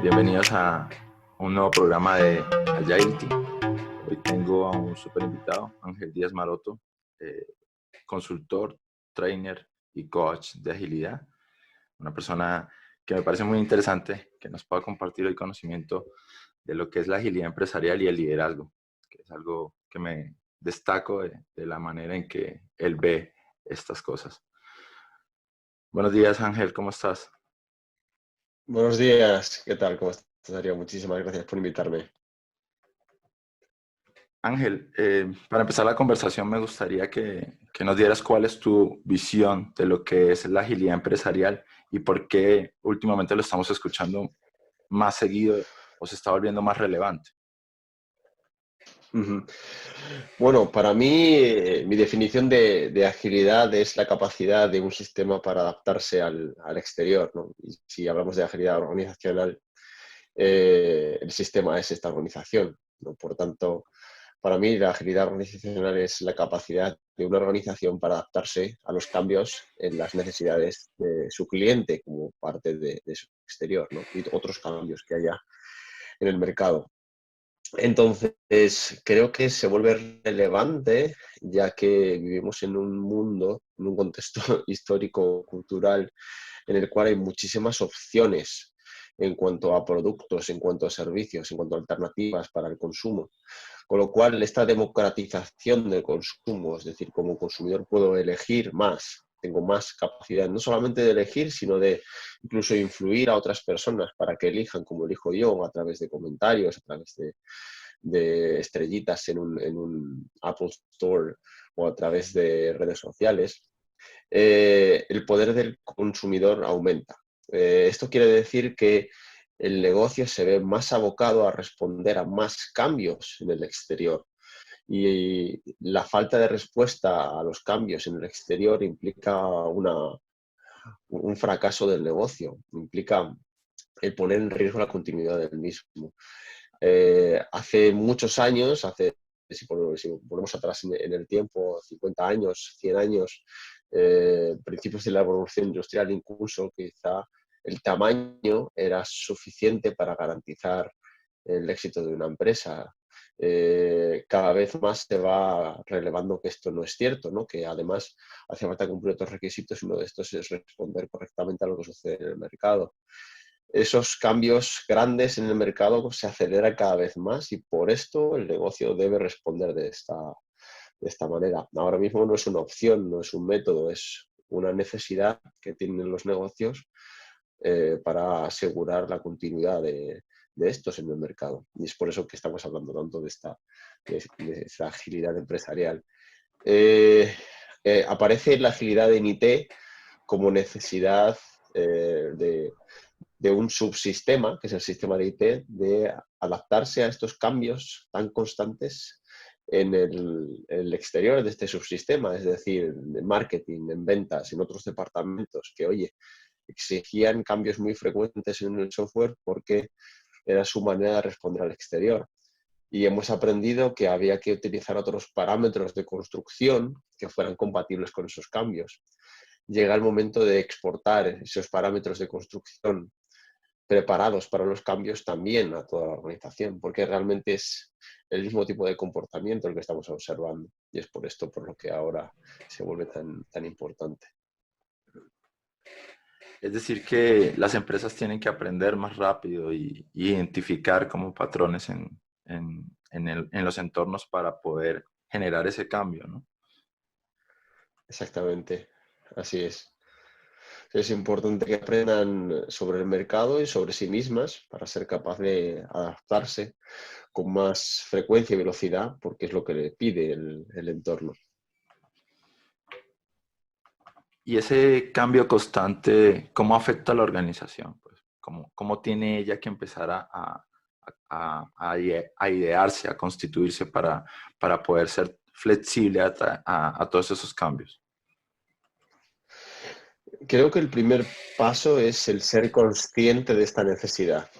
Bienvenidos a un nuevo programa de Agility. Hoy tengo a un super invitado, Ángel Díaz Maroto, eh, consultor, trainer y coach de agilidad. Una persona que me parece muy interesante, que nos pueda compartir el conocimiento de lo que es la agilidad empresarial y el liderazgo, que es algo que me destaco de la manera en que él ve estas cosas. Buenos días, Ángel, ¿cómo estás? Buenos días, ¿qué tal? ¿Cómo estás, Darío? Muchísimas gracias por invitarme. Ángel, para empezar la conversación me gustaría que nos dieras cuál es tu visión de lo que es la agilidad empresarial y por qué últimamente lo estamos escuchando más seguido o se está volviendo más relevante. Ujú. Bueno, para mí, mi definición de agilidad es la capacidad de un sistema para adaptarse al exterior, ¿no? Y si hablamos de agilidad organizacional, el sistema es esta organización, ¿no? Por tanto, para mí la agilidad organizacional es la capacidad de una organización para adaptarse a los cambios en las necesidades de su cliente como parte de su exterior, ¿no? Y otros cambios que haya en el mercado. Entonces, creo que se vuelve relevante ya que vivimos en un mundo, en un contexto histórico, cultural, en el cual hay muchísimas opciones en cuanto a productos, en cuanto a servicios, en cuanto a alternativas para el consumo. Con lo cual, esta democratización del consumo, es decir, como consumidor puedo elegir más, tengo más capacidad no solamente de elegir, sino de incluso influir a otras personas para que elijan como elijo yo, a través de comentarios, a través de estrellitas en un Apple Store o a través de redes sociales. El poder del consumidor aumenta. Esto quiere decir que el negocio se ve más abocado a responder a más cambios en el exterior. Y la falta de respuesta a los cambios en el exterior implica un fracaso del negocio, implica el poner en riesgo la continuidad del mismo. Hace muchos años, si volvemos atrás en el tiempo, 50 años, 100 años, principios de la revolución industrial incluso, quizá el tamaño era suficiente para garantizar el éxito de una empresa. Cada vez más se va relevando que esto no es cierto, ¿no? Que además hace falta cumplir otros requisitos y uno de estos es responder correctamente a lo que sucede en el mercado. Esos cambios grandes en el mercado se aceleran cada vez más y por esto el negocio debe responder de esta manera. Ahora mismo no es una opción, no es un método, es una necesidad que tienen los negocios para asegurar la continuidad de estos en el mercado. Y es por eso que estamos hablando tanto de esta agilidad empresarial. Eh, Aparece la agilidad en IT como necesidad de un subsistema, que es el sistema de IT, de adaptarse a estos cambios tan constantes en el exterior de este subsistema, es decir, en marketing, en ventas, en otros departamentos que, oye, exigían cambios muy frecuentes en el software porque era su manera de responder al exterior. Y hemos aprendido que había que utilizar otros parámetros de construcción que fueran compatibles con esos cambios. Llega el momento de exportar esos parámetros de construcción preparados para los cambios también a toda la organización, porque realmente es el mismo tipo de comportamiento el que estamos observando. Y es por esto por lo que ahora se vuelve tan importante. Es decir, que las empresas tienen que aprender más rápido y identificar como patrones en los entornos para poder generar ese cambio, ¿no? Exactamente, así es. Es importante que aprendan sobre el mercado y sobre sí mismas para ser capaz de adaptarse con más frecuencia y velocidad, porque es lo que le pide el entorno. Y ese cambio constante, ¿cómo afecta a la organización? Pues, ¿cómo tiene ella que empezar a idearse, a constituirse para poder ser flexible a todos esos cambios? Creo que el primer paso es el ser consciente de esta necesidad.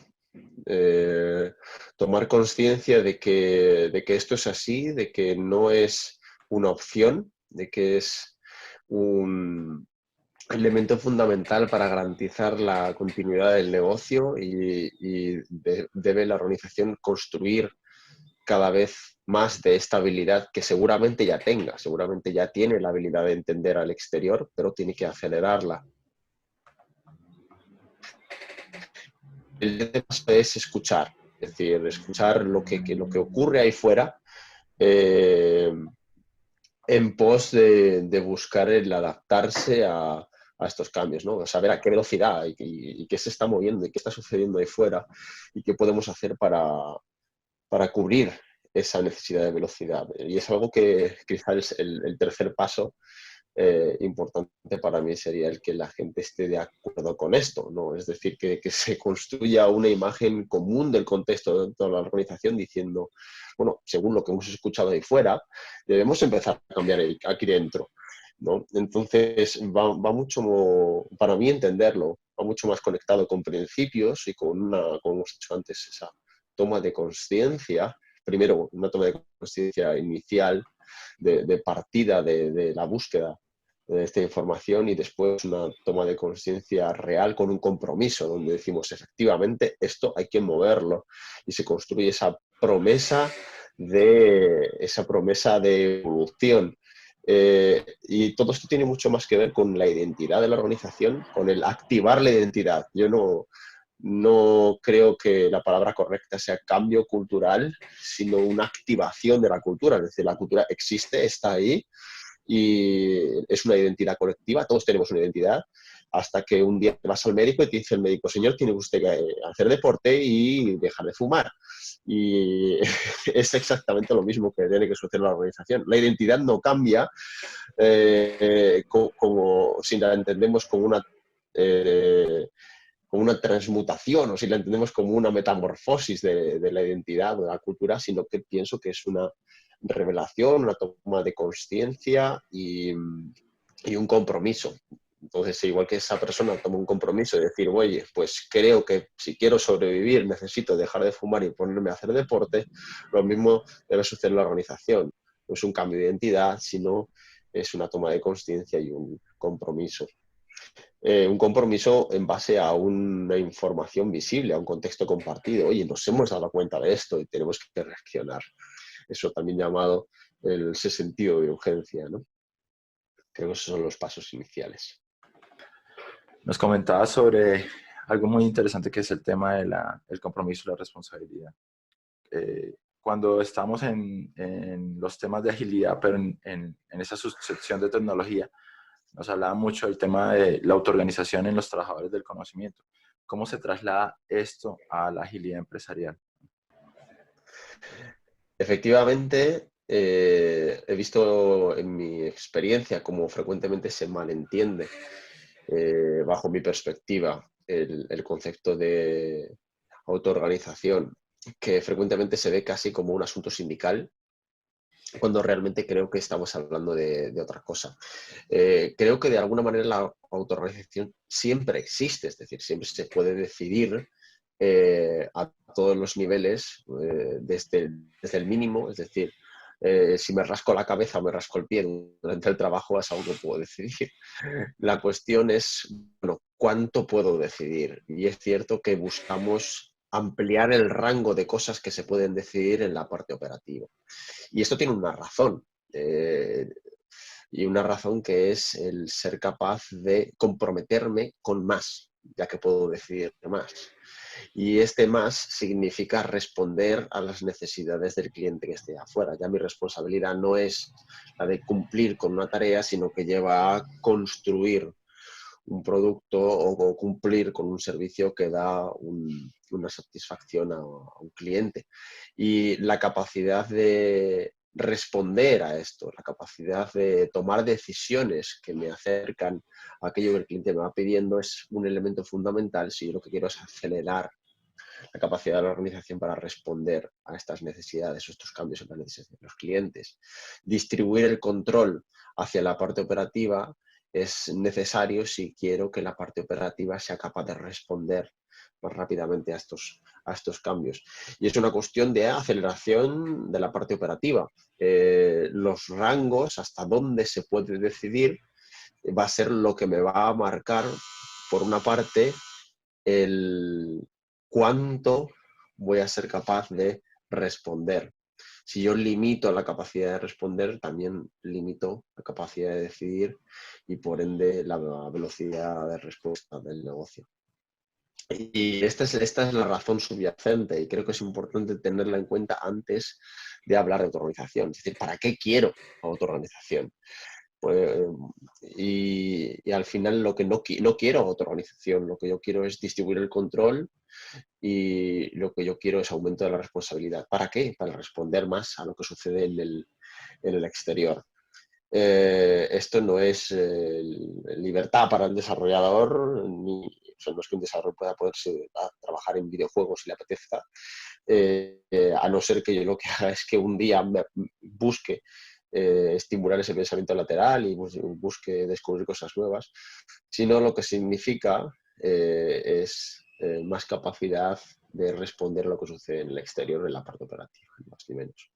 Eh, Tomar conciencia de que esto es así, de que no es una opción, de que es un, elemento fundamental para garantizar la continuidad del negocio y debe la organización construir cada vez más de esta habilidad que seguramente ya tenga, seguramente ya tiene la habilidad de entender al exterior, pero tiene que acelerarla. El paso es escuchar, es decir, escuchar lo que ocurre ahí fuera eh, en pos de buscar el adaptarse a estos cambios, ¿no? Saber a qué velocidad y qué se está moviendo y qué está sucediendo ahí fuera y qué podemos hacer para cubrir esa necesidad de velocidad. Y es algo que quizás el tercer paso importante para mí sería el que la gente esté de acuerdo con esto, ¿no? Es decir, que se construya una imagen común del contexto de toda la organización diciendo, bueno, según lo que hemos escuchado ahí fuera, debemos empezar a cambiar aquí dentro, ¿no? Entonces, va mucho, para mí entenderlo, va mucho más conectado con principios y con como hemos dicho antes, esa toma de conciencia, primero una toma de conciencia inicial de partida de la búsqueda de esta información y después una toma de conciencia real con un compromiso donde decimos efectivamente esto hay que moverlo y se construye esa promesa de evolución. Y todo esto tiene mucho más que ver con la identidad de la organización, con el activar la identidad. Yo no creo que la palabra correcta sea cambio cultural, sino una activación de la cultura. Es decir, la cultura existe, está ahí y es una identidad colectiva. Todos tenemos una identidad hasta que un día vas al médico y te dice el médico, señor, tiene usted que hacer deporte y dejar de fumar. Y es exactamente lo mismo que tiene que suceder en la organización. La identidad no cambia como si la entendemos como una transmutación o si la entendemos como una metamorfosis de la identidad o de la cultura, sino que pienso que es una revelación, una toma de conciencia y un compromiso. Entonces, igual que esa persona toma un compromiso de decir, oye, pues creo que si quiero sobrevivir necesito dejar de fumar y ponerme a hacer deporte, lo mismo debe suceder en la organización. No es un cambio de identidad, sino es una toma de conciencia y un compromiso. Un compromiso en base a una información visible, a un contexto compartido. Oye, nos hemos dado cuenta de esto y tenemos que reaccionar. Eso también llamado ese sentido de urgencia, ¿no? Creo que esos son los pasos iniciales. Nos comentaba sobre algo muy interesante que es el tema del compromiso y la responsabilidad. Cuando estamos en los temas de agilidad, pero en esa subsección de tecnología, nos hablaba mucho del tema de la autoorganización en los trabajadores del conocimiento. ¿Cómo se traslada esto a la agilidad empresarial? Efectivamente, he visto en mi experiencia cómo frecuentemente se malentiende, bajo mi perspectiva, el concepto de autoorganización, que frecuentemente se ve casi como un asunto sindical, cuando realmente creo que estamos hablando de otra cosa. Creo que de alguna manera la autoorganización siempre existe, es decir, siempre se puede decidir a todos los niveles, desde el mínimo, es decir, si me rasco la cabeza o me rasco el pie durante el trabajo es algo que puedo decidir. La cuestión es, bueno, ¿cuánto puedo decidir? Y es cierto que buscamos ampliar el rango de cosas que se pueden decidir en la parte operativa. Y esto tiene una razón. Y una razón que es el ser capaz de comprometerme con más, ya que puedo decidir más. Y este más significa responder a las necesidades del cliente que esté afuera. Ya mi responsabilidad no es la de cumplir con una tarea, sino que lleva a construir un producto o cumplir con un servicio que da una satisfacción a un cliente. Y la capacidad de responder a esto, la capacidad de tomar decisiones que me acercan a aquello que el cliente me va pidiendo es un elemento fundamental si yo lo que quiero es acelerar la capacidad de la organización para responder a estas necesidades o estos cambios en las necesidades de los clientes. Distribuir el control hacia la parte operativa es necesario si quiero que la parte operativa sea capaz de responder más rápidamente a estos cambios. Y es una cuestión de aceleración de la parte operativa. Los rangos, hasta dónde se puede decidir, va a ser lo que me va a marcar, por una parte, el cuánto voy a ser capaz de responder. Si yo limito la capacidad de responder, también limito la capacidad de decidir y por ende la velocidad de respuesta del negocio. Y esta es la razón subyacente y creo que es importante tenerla en cuenta antes de hablar de autoorganización. Es decir, ¿para qué quiero autoorganización? Pues, y al final lo que no quiero autoorganización, lo que yo quiero es distribuir el control y lo que yo quiero es aumento de la responsabilidad. ¿Para qué? Para responder más a lo que sucede en el exterior. Esto no es libertad para el desarrollador, ni, o sea, no es que un desarrollador pueda poderse trabajar en videojuegos si le apetezca, a no ser que yo lo que haga es que un día busque estimular ese pensamiento lateral y busque descubrir cosas nuevas, sino lo que significa es más capacidad de responder a lo que sucede en el exterior, en la parte operativa, ni más ni menos.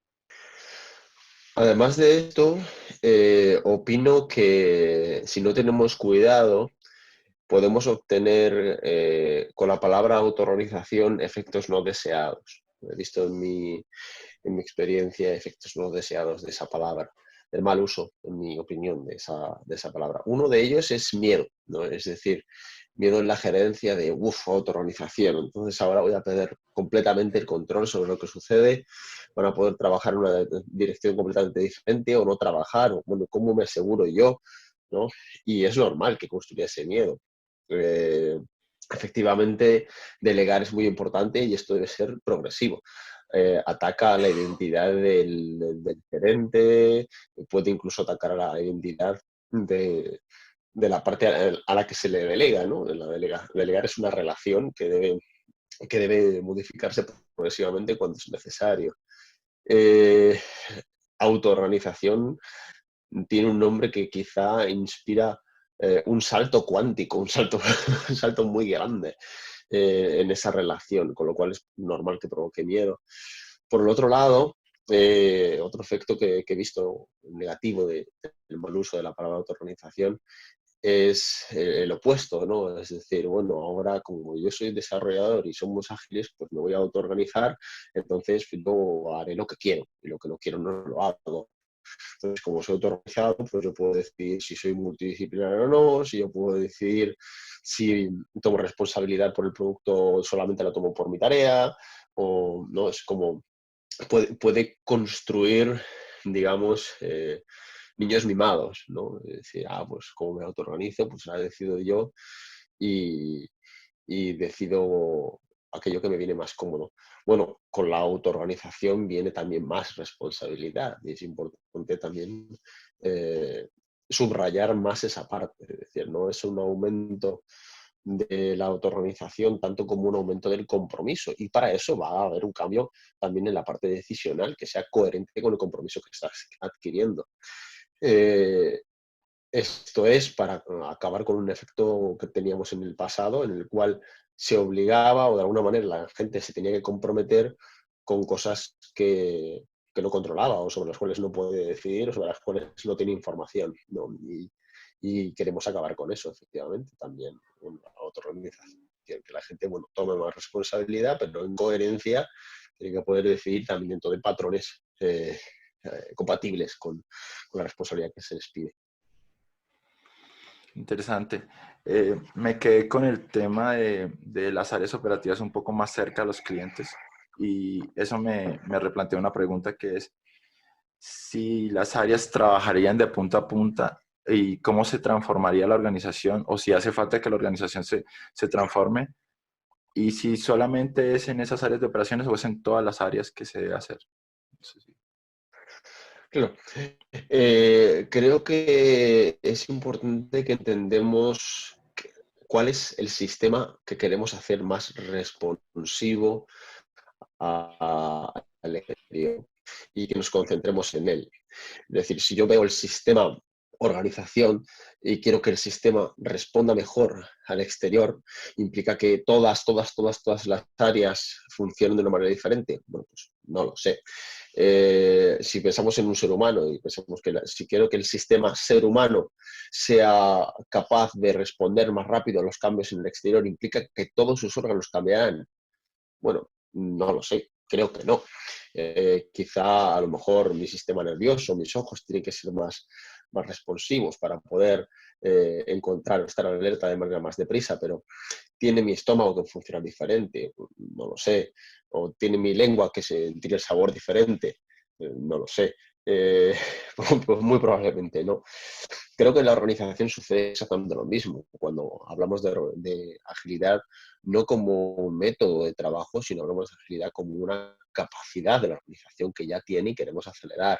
Además de esto, opino que si no tenemos cuidado, podemos obtener con la palabra autoorganización efectos no deseados. He visto en mi experiencia efectos no deseados de esa palabra, del mal uso, en mi opinión, de esa palabra. Uno de ellos es miedo, ¿no? Es decir, miedo en la gerencia de, autoorganización. Entonces ahora voy a perder completamente el control sobre lo que sucede, van a poder trabajar en una dirección completamente diferente o no trabajar, o, bueno, ¿cómo me aseguro yo? ¿No? Y es normal que construya ese miedo. Efectivamente, delegar es muy importante y esto debe ser progresivo. Ataca a la identidad del gerente, puede incluso atacar a la identidad de la parte a la que se le delega, ¿no? Delegar es una relación que debe modificarse progresivamente cuando es necesario. Autoorganización tiene un nombre que quizá inspira un salto cuántico, un salto, un salto muy grande en esa relación, con lo cual es normal que provoque miedo. Por el otro lado, otro efecto que he visto negativo del mal uso de la palabra autoorganización es el opuesto, ¿no? Es decir, bueno, ahora como yo soy desarrollador y somos ágiles, pues me voy a autoorganizar, entonces yo haré lo que quiero y lo que no quiero no lo hago. Entonces, como soy autoorganizado, pues yo puedo decidir si soy multidisciplinario o no, si yo puedo decidir si tomo responsabilidad por el producto, solamente la tomo por mi tarea, o no, es como puede construir, digamos, niños mimados, ¿no? Es decir, pues como me autoorganizo, pues ahora decido yo y, y decido aquello que me viene más cómodo. Bueno, con la autoorganización viene también más responsabilidad y es importante también subrayar más esa parte. Es decir, no es un aumento de la autoorganización tanto como un aumento del compromiso y para eso va a haber un cambio también en la parte decisional que sea coherente con el compromiso que estás adquiriendo. Eh, Esto es para acabar con un efecto que teníamos en el pasado, en el cual se obligaba o de alguna manera la gente se tenía que comprometer con cosas que no controlaba o sobre las cuales no puede decidir o sobre las cuales no tiene información, ¿no? Y queremos acabar con eso, efectivamente, también. Bueno, otra organización, que la gente tome más responsabilidad, pero en coherencia tiene que poder decidir también dentro de patrones compatibles con la responsabilidad que se les pide. Interesante. Me quedé con el tema de las áreas operativas un poco más cerca a los clientes y eso me replantea una pregunta que es si las áreas trabajarían de punta a punta y cómo se transformaría la organización o si hace falta que la organización se transforme y si solamente es en esas áreas de operaciones o es en todas las áreas que se debe hacer. No sé si- Claro. Creo que es importante que entendemos cuál es el sistema que queremos hacer más responsivo al exterior y que nos concentremos en él. Es decir, si yo veo el sistema organización y quiero que el sistema responda mejor al exterior, implica que todas las áreas funcionen de una manera diferente. Bueno, pues no lo sé. si pensamos en un ser humano y pensamos que si quiero que el sistema ser humano sea capaz de responder más rápido a los cambios en el exterior, implica que todos sus órganos cambiarán. Bueno, no lo sé, creo que no. Quizá a lo mejor mi sistema nervioso, mis ojos tienen que ser más responsivos para poder encontrar o estar alerta de manera más deprisa, pero tiene mi estómago que funciona diferente, no lo sé, o tiene mi lengua que tiene el sabor diferente, no lo sé. Eh, pues muy probablemente no. Creo que en la organización sucede exactamente lo mismo. Cuando hablamos de agilidad, no como un método de trabajo, sino hablamos de agilidad como una capacidad de la organización que ya tiene y queremos acelerar.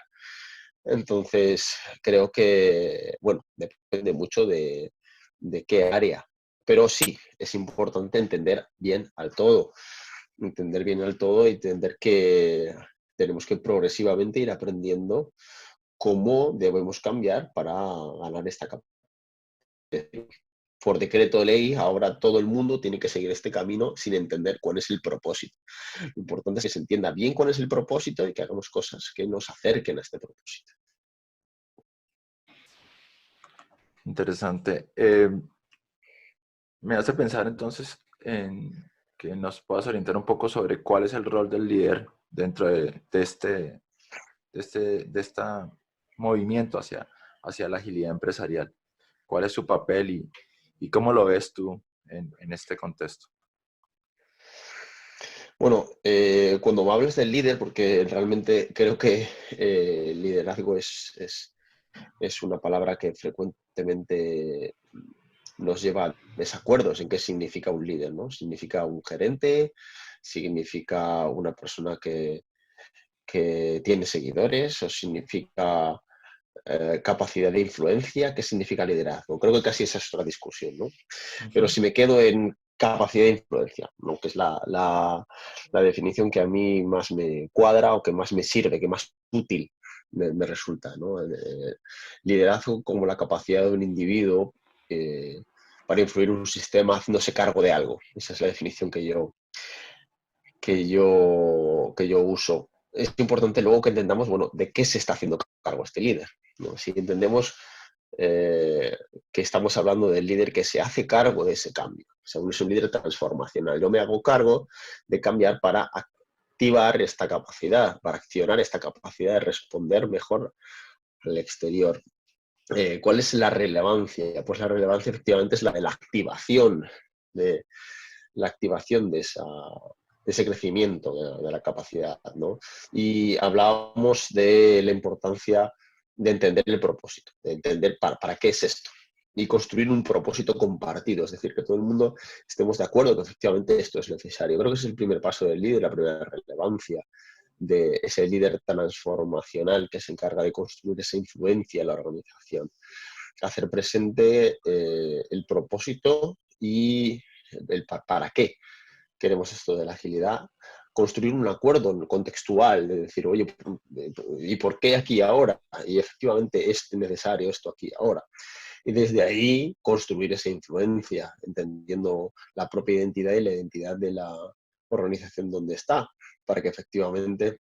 Entonces, creo que, bueno, depende mucho de qué área. Pero sí, es importante entender bien al todo y entender que tenemos que progresivamente ir aprendiendo cómo debemos cambiar para ganar esta capacidad. Por decreto de ley, ahora todo el mundo tiene que seguir este camino sin entender cuál es el propósito. Lo importante es que se entienda bien cuál es el propósito y que hagamos cosas que nos acerquen a este propósito. Interesante. Me hace pensar entonces en que nos puedas orientar un poco sobre cuál es el rol del líder dentro de esta movimiento hacia la agilidad empresarial. ¿Cuál es su papel y cómo lo ves tú en este contexto? Bueno, cuando me hables del líder, porque realmente creo que liderazgo es una palabra que frecuentemente nos lleva a desacuerdos en qué significa un líder, ¿no? ¿Significa un gerente? ¿Significa una persona que tiene seguidores? ¿O significa capacidad de influencia? ¿Qué significa liderazgo? Creo que casi esa es otra discusión, ¿no? Pero Ujú. si me quedo en capacidad de influencia, ¿no? Que es la definición que a mí más me cuadra o que más me sirve, que más útil me resulta, ¿no? Liderazgo como la capacidad de un individuo para influir en un sistema haciéndose cargo de algo. Esa es la definición que yo uso. Es importante luego que entendamos, bueno, de qué se está haciendo cargo este líder, ¿no? Si entendemos que estamos hablando del líder que se hace cargo de ese cambio. O sea, es un líder transformacional. Yo me hago cargo de cambiar para activar esta capacidad, para accionar esta capacidad de responder mejor al exterior. ¿Cuál es la relevancia? Pues la relevancia efectivamente es la de de la activación de ese crecimiento de la capacidad, ¿no? Y hablábamos de la importancia de entender el propósito, de entender para qué es esto y construir un propósito compartido, es decir, que todo el mundo estemos de acuerdo que efectivamente esto es necesario. Creo que ese es el primer paso del líder, la primera relevancia de ese líder transformacional que se encarga de construir esa influencia en la organización. Hacer presente el propósito y el para qué queremos esto de la agilidad, construir un acuerdo contextual, de decir, oye, ¿y por qué aquí ahora? Y efectivamente es necesario esto aquí ahora. Y desde ahí construir esa influencia, entendiendo la propia identidad y la identidad de la organización donde está, para que efectivamente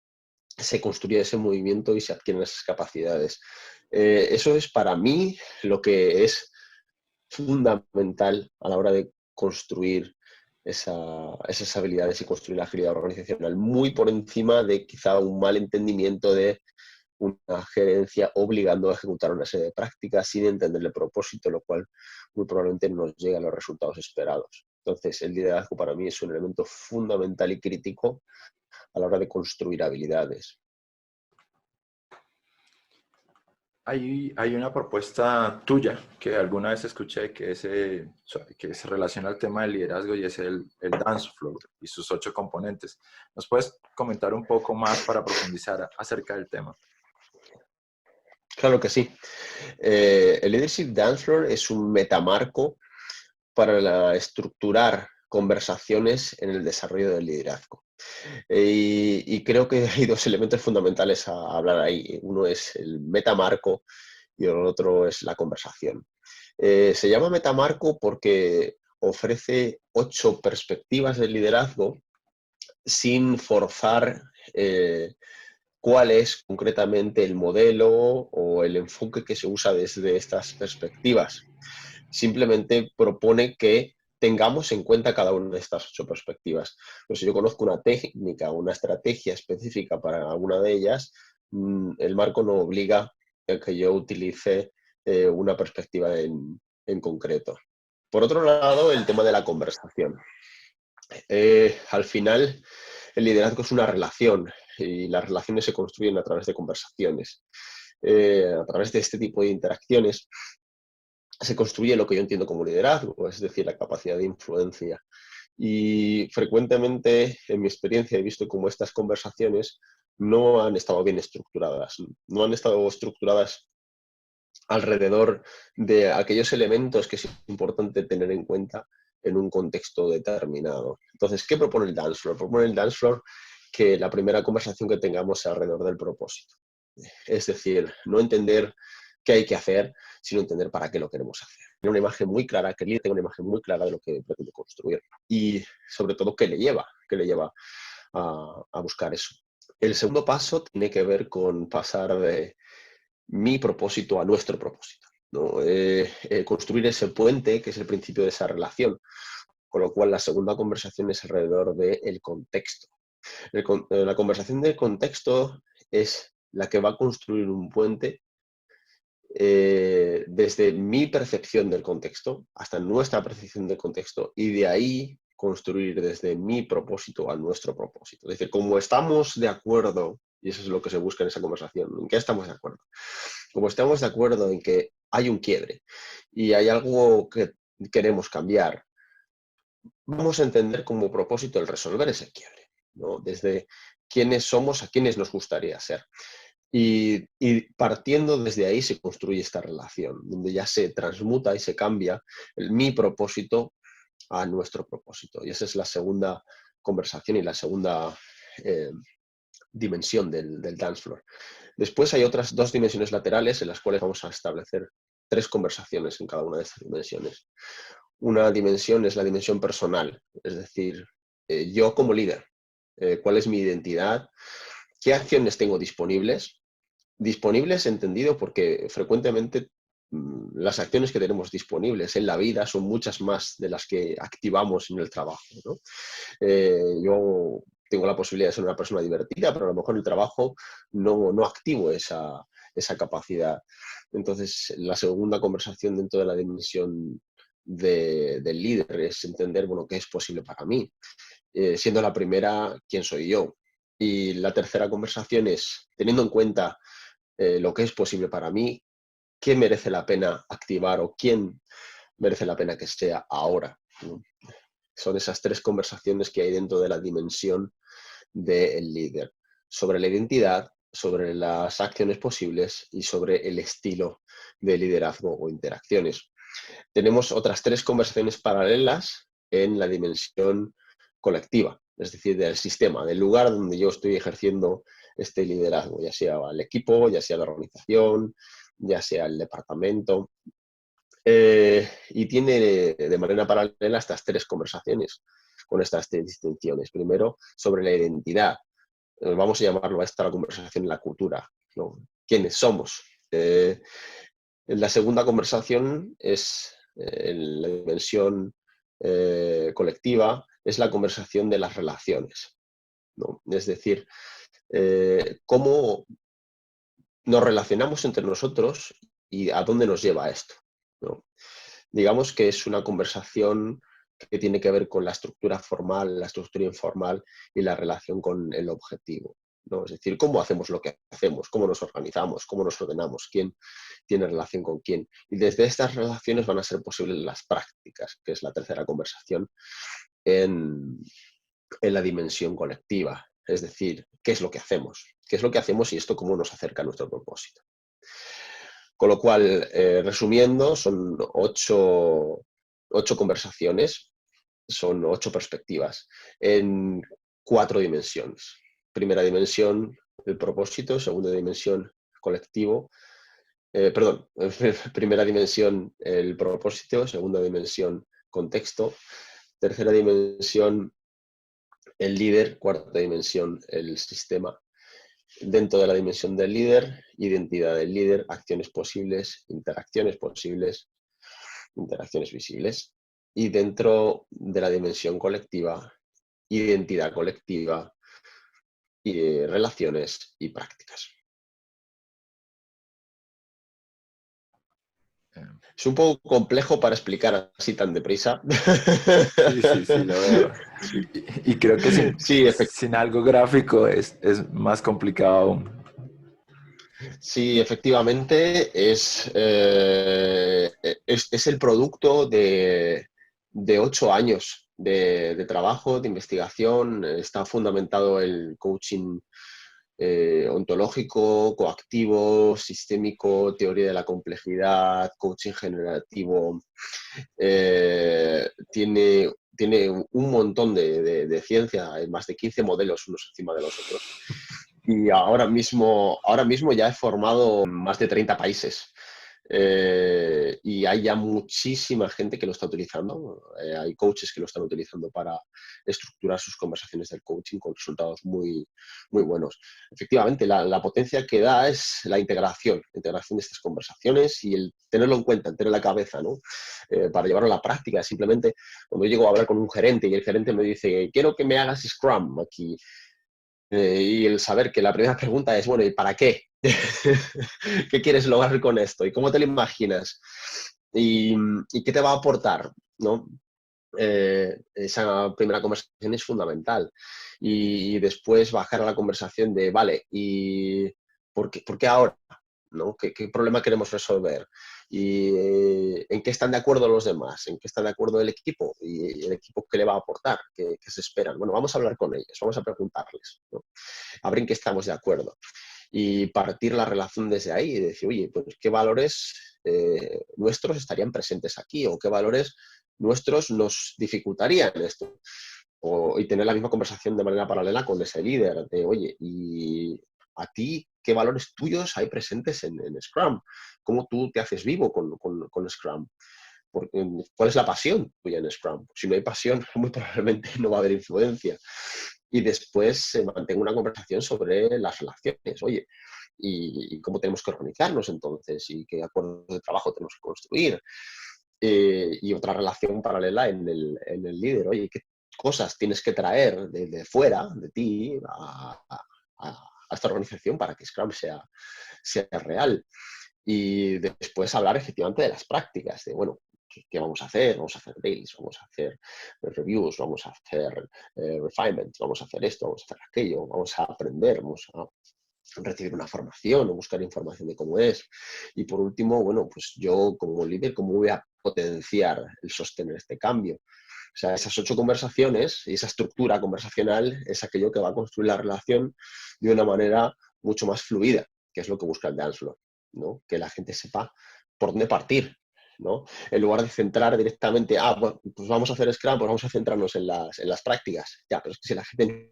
se construya ese movimiento y se adquieran esas capacidades. Eso es para mí lo que es fundamental a la hora de construir esas habilidades y construir la agilidad organizacional, muy por encima de quizá un mal entendimiento de una gerencia obligando a ejecutar una serie de prácticas sin entender el propósito, lo cual muy probablemente no nos llegue a los resultados esperados. Entonces, el liderazgo para mí es un elemento fundamental y crítico a la hora de construir habilidades. Hay una propuesta tuya que alguna vez escuché que se relaciona al tema del liderazgo y es el dance floor y sus 8 componentes. ¿Nos puedes comentar un poco más para profundizar acerca del tema? Claro que sí. El Leadership Dance Floor es un metamarco para estructurar conversaciones en el desarrollo del liderazgo. Y creo que hay dos elementos fundamentales a hablar ahí. Uno es el metamarco y el otro es la conversación. Se llama metamarco porque ofrece 8 perspectivas del liderazgo sin forzar cuál es concretamente el modelo o el enfoque que se usa desde estas perspectivas. Simplemente propone que tengamos en cuenta cada una de estas 8 perspectivas. Pero si yo conozco una técnica o una estrategia específica para alguna de ellas, el marco no obliga a que yo utilice una perspectiva en concreto. Por otro lado, el tema de la conversación. Al final, el liderazgo es una relación y las relaciones se construyen a través de conversaciones. A través de este tipo de interacciones se construye lo que yo entiendo como liderazgo, es decir, la capacidad de influencia. Y frecuentemente, en mi experiencia, he visto cómo estas conversaciones no han estado bien estructuradas, no han estado estructuradas alrededor de aquellos elementos que es importante tener en cuenta en un contexto determinado. Entonces, ¿qué propone el dance floor? Propone el dance floor que la primera conversación que tengamos sea alrededor del propósito. Es decir, no entender qué hay que hacer, sino entender para qué lo queremos hacer. Tener una imagen muy clara, que el líder tenga una imagen muy clara de lo que pretende construir. Y sobre todo, qué le lleva a buscar eso. El segundo paso tiene que ver con pasar de mi propósito a nuestro propósito, ¿no? Construir ese puente, que es el principio de esa relación. Con lo cual, la segunda conversación es alrededor del contexto. La conversación del contexto es la que va a construir un puente desde mi percepción del contexto hasta nuestra percepción del contexto y de ahí construir desde mi propósito a nuestro propósito. Es decir, como estamos de acuerdo, y eso es lo que se busca en esa conversación, ¿en qué estamos de acuerdo? Como estamos de acuerdo en que hay un quiebre y hay algo que queremos cambiar, vamos a entender como propósito el resolver ese quiebre, ¿no? Desde quiénes somos a quiénes nos gustaría ser. Y partiendo desde ahí se construye esta relación, donde ya se transmuta y se cambia mi propósito a nuestro propósito. Y esa es la segunda conversación y la segunda dimensión del dance floor. Después hay otras 2 dimensiones laterales en las cuales vamos a establecer 3 conversaciones en cada una de estas dimensiones. Una dimensión es la dimensión personal, es decir, yo como líder, cuál es mi identidad, qué acciones tengo disponibles. Disponibles entendido porque frecuentemente las acciones que tenemos disponibles en la vida son muchas más de las que activamos en el trabajo, ¿no? Yo tengo la posibilidad de ser una persona divertida, pero a lo mejor en el trabajo no activo esa capacidad. Entonces, la segunda conversación dentro de la dimensión del líder es entender, bueno, qué es posible para mí. Siendo la primera, quién soy yo. Y la tercera conversación es, teniendo en cuenta lo que es posible para mí, qué merece la pena activar o quién merece la pena que sea ahora, ¿no? Son esas 3 conversaciones que hay dentro de la dimensión del líder, sobre la identidad, sobre las acciones posibles y sobre el estilo de liderazgo o interacciones. Tenemos otras 3 conversaciones paralelas en la dimensión colectiva, es decir, del sistema, del lugar donde yo estoy ejerciendo este liderazgo, ya sea el equipo, ya sea la organización, ya sea el departamento. Y tiene de manera paralela estas 3 conversaciones con estas 3 distinciones. Primero, sobre la identidad. Vamos a llamarlo a esta la conversación la cultura, ¿no? ¿Quiénes somos? La segunda conversación es la dimensión colectiva, es la conversación de las relaciones, ¿no? Es decir, cómo nos relacionamos entre nosotros y a dónde nos lleva esto, ¿no? Digamos que es una conversación que tiene que ver con la estructura formal, la estructura informal y la relación con el objetivo, ¿no? Es decir, cómo hacemos lo que hacemos, cómo nos organizamos, cómo nos ordenamos, quién tiene relación con quién. Y desde estas relaciones van a ser posibles las prácticas, que es la tercera conversación en la dimensión colectiva. Es decir, ¿qué es lo que hacemos? ¿Qué es lo que hacemos y esto cómo nos acerca a nuestro propósito? Con lo cual, resumiendo, son 8 conversaciones, son 8 perspectivas en 4 dimensiones. Primera dimensión, el propósito. Segunda dimensión, colectivo. Perdón, primera dimensión, el propósito. Segunda dimensión, contexto. Tercera dimensión, el líder. Cuarta dimensión, el sistema. Dentro de la dimensión del líder, identidad del líder, acciones posibles, interacciones visibles. Y dentro de la dimensión colectiva, identidad colectiva, y relaciones y prácticas. Eh, Es un poco complejo para explicar así tan deprisa. Sí, sí, sí, lo veo. Y creo que Sí, sin algo gráfico es más complicado aún. sí, efectivamente es el producto de 8 años de trabajo, de investigación. Está fundamentado el coaching ontológico, coactivo, sistémico, teoría de la complejidad, coaching generativo. Tiene un montón de ciencia, hay más de 15 modelos unos encima de los otros. Y ahora mismo ya he formado más de 30 países. Y hay ya muchísima gente que lo está utilizando. Hay coaches que lo están utilizando para estructurar sus conversaciones del coaching con resultados muy, muy buenos. Efectivamente, la potencia que da es la integración de estas conversaciones y el tenerlo en cuenta, el tener en la cabeza, ¿no? Para llevarlo a la práctica. Simplemente cuando yo llego a hablar con un gerente y el gerente me dice, quiero que me hagas Scrum aquí. Y el saber que la primera pregunta es, bueno, ¿y para qué? ¿Qué quieres lograr con esto? ¿Y cómo te lo imaginas? ¿Y qué te va a aportar? ¿No? Esa primera conversación es fundamental. Y después bajar a la conversación de, vale, ¿y por qué ahora? ¿No? ¿Qué problema queremos resolver? ¿Y en qué están de acuerdo los demás? ¿En qué está de acuerdo el equipo? ¿Y el equipo qué le va a aportar? ¿Qué se esperan? Bueno, vamos a hablar con ellos, vamos a preguntarles, ¿no? A ver en qué estamos de acuerdo. Y partir la relación desde ahí y decir, oye, pues qué valores nuestros estarían presentes aquí o qué valores nuestros nos dificultarían esto. Y tener la misma conversación de manera paralela con ese líder, de, oye, ¿y a ti qué valores tuyos hay presentes en Scrum? ¿Cómo tú te haces vivo con Scrum? ¿Cuál es la pasión tuya en Scrum? Si no hay pasión, muy probablemente no va a haber influencia. Y después mantengo una conversación sobre las relaciones. Oye, ¿y cómo tenemos que organizarnos entonces? ¿Y qué acuerdos de trabajo tenemos que construir? Y otra relación paralela en el líder. Oye, ¿qué cosas tienes que traer de fuera, de ti, a esta organización para que Scrum sea real? Y después hablar efectivamente de las prácticas, de, bueno, ¿qué vamos a hacer? Vamos a hacer dailies, vamos a hacer reviews, vamos a hacer refinements, vamos a hacer esto, vamos a hacer aquello, vamos a aprender, vamos a recibir una formación o buscar información de cómo es. Y por último, bueno, pues yo como líder, ¿cómo voy a potenciar el sostener este cambio? O sea, esas 8 conversaciones y esa estructura conversacional es aquello que va a construir la relación de una manera mucho más fluida, que es lo que busca el dance floor, ¿no? Que la gente sepa por dónde partir, ¿no? En lugar de centrar directamente, bueno, pues vamos a hacer Scrum, pues vamos a centrarnos en las prácticas. Ya, pero es que si la gente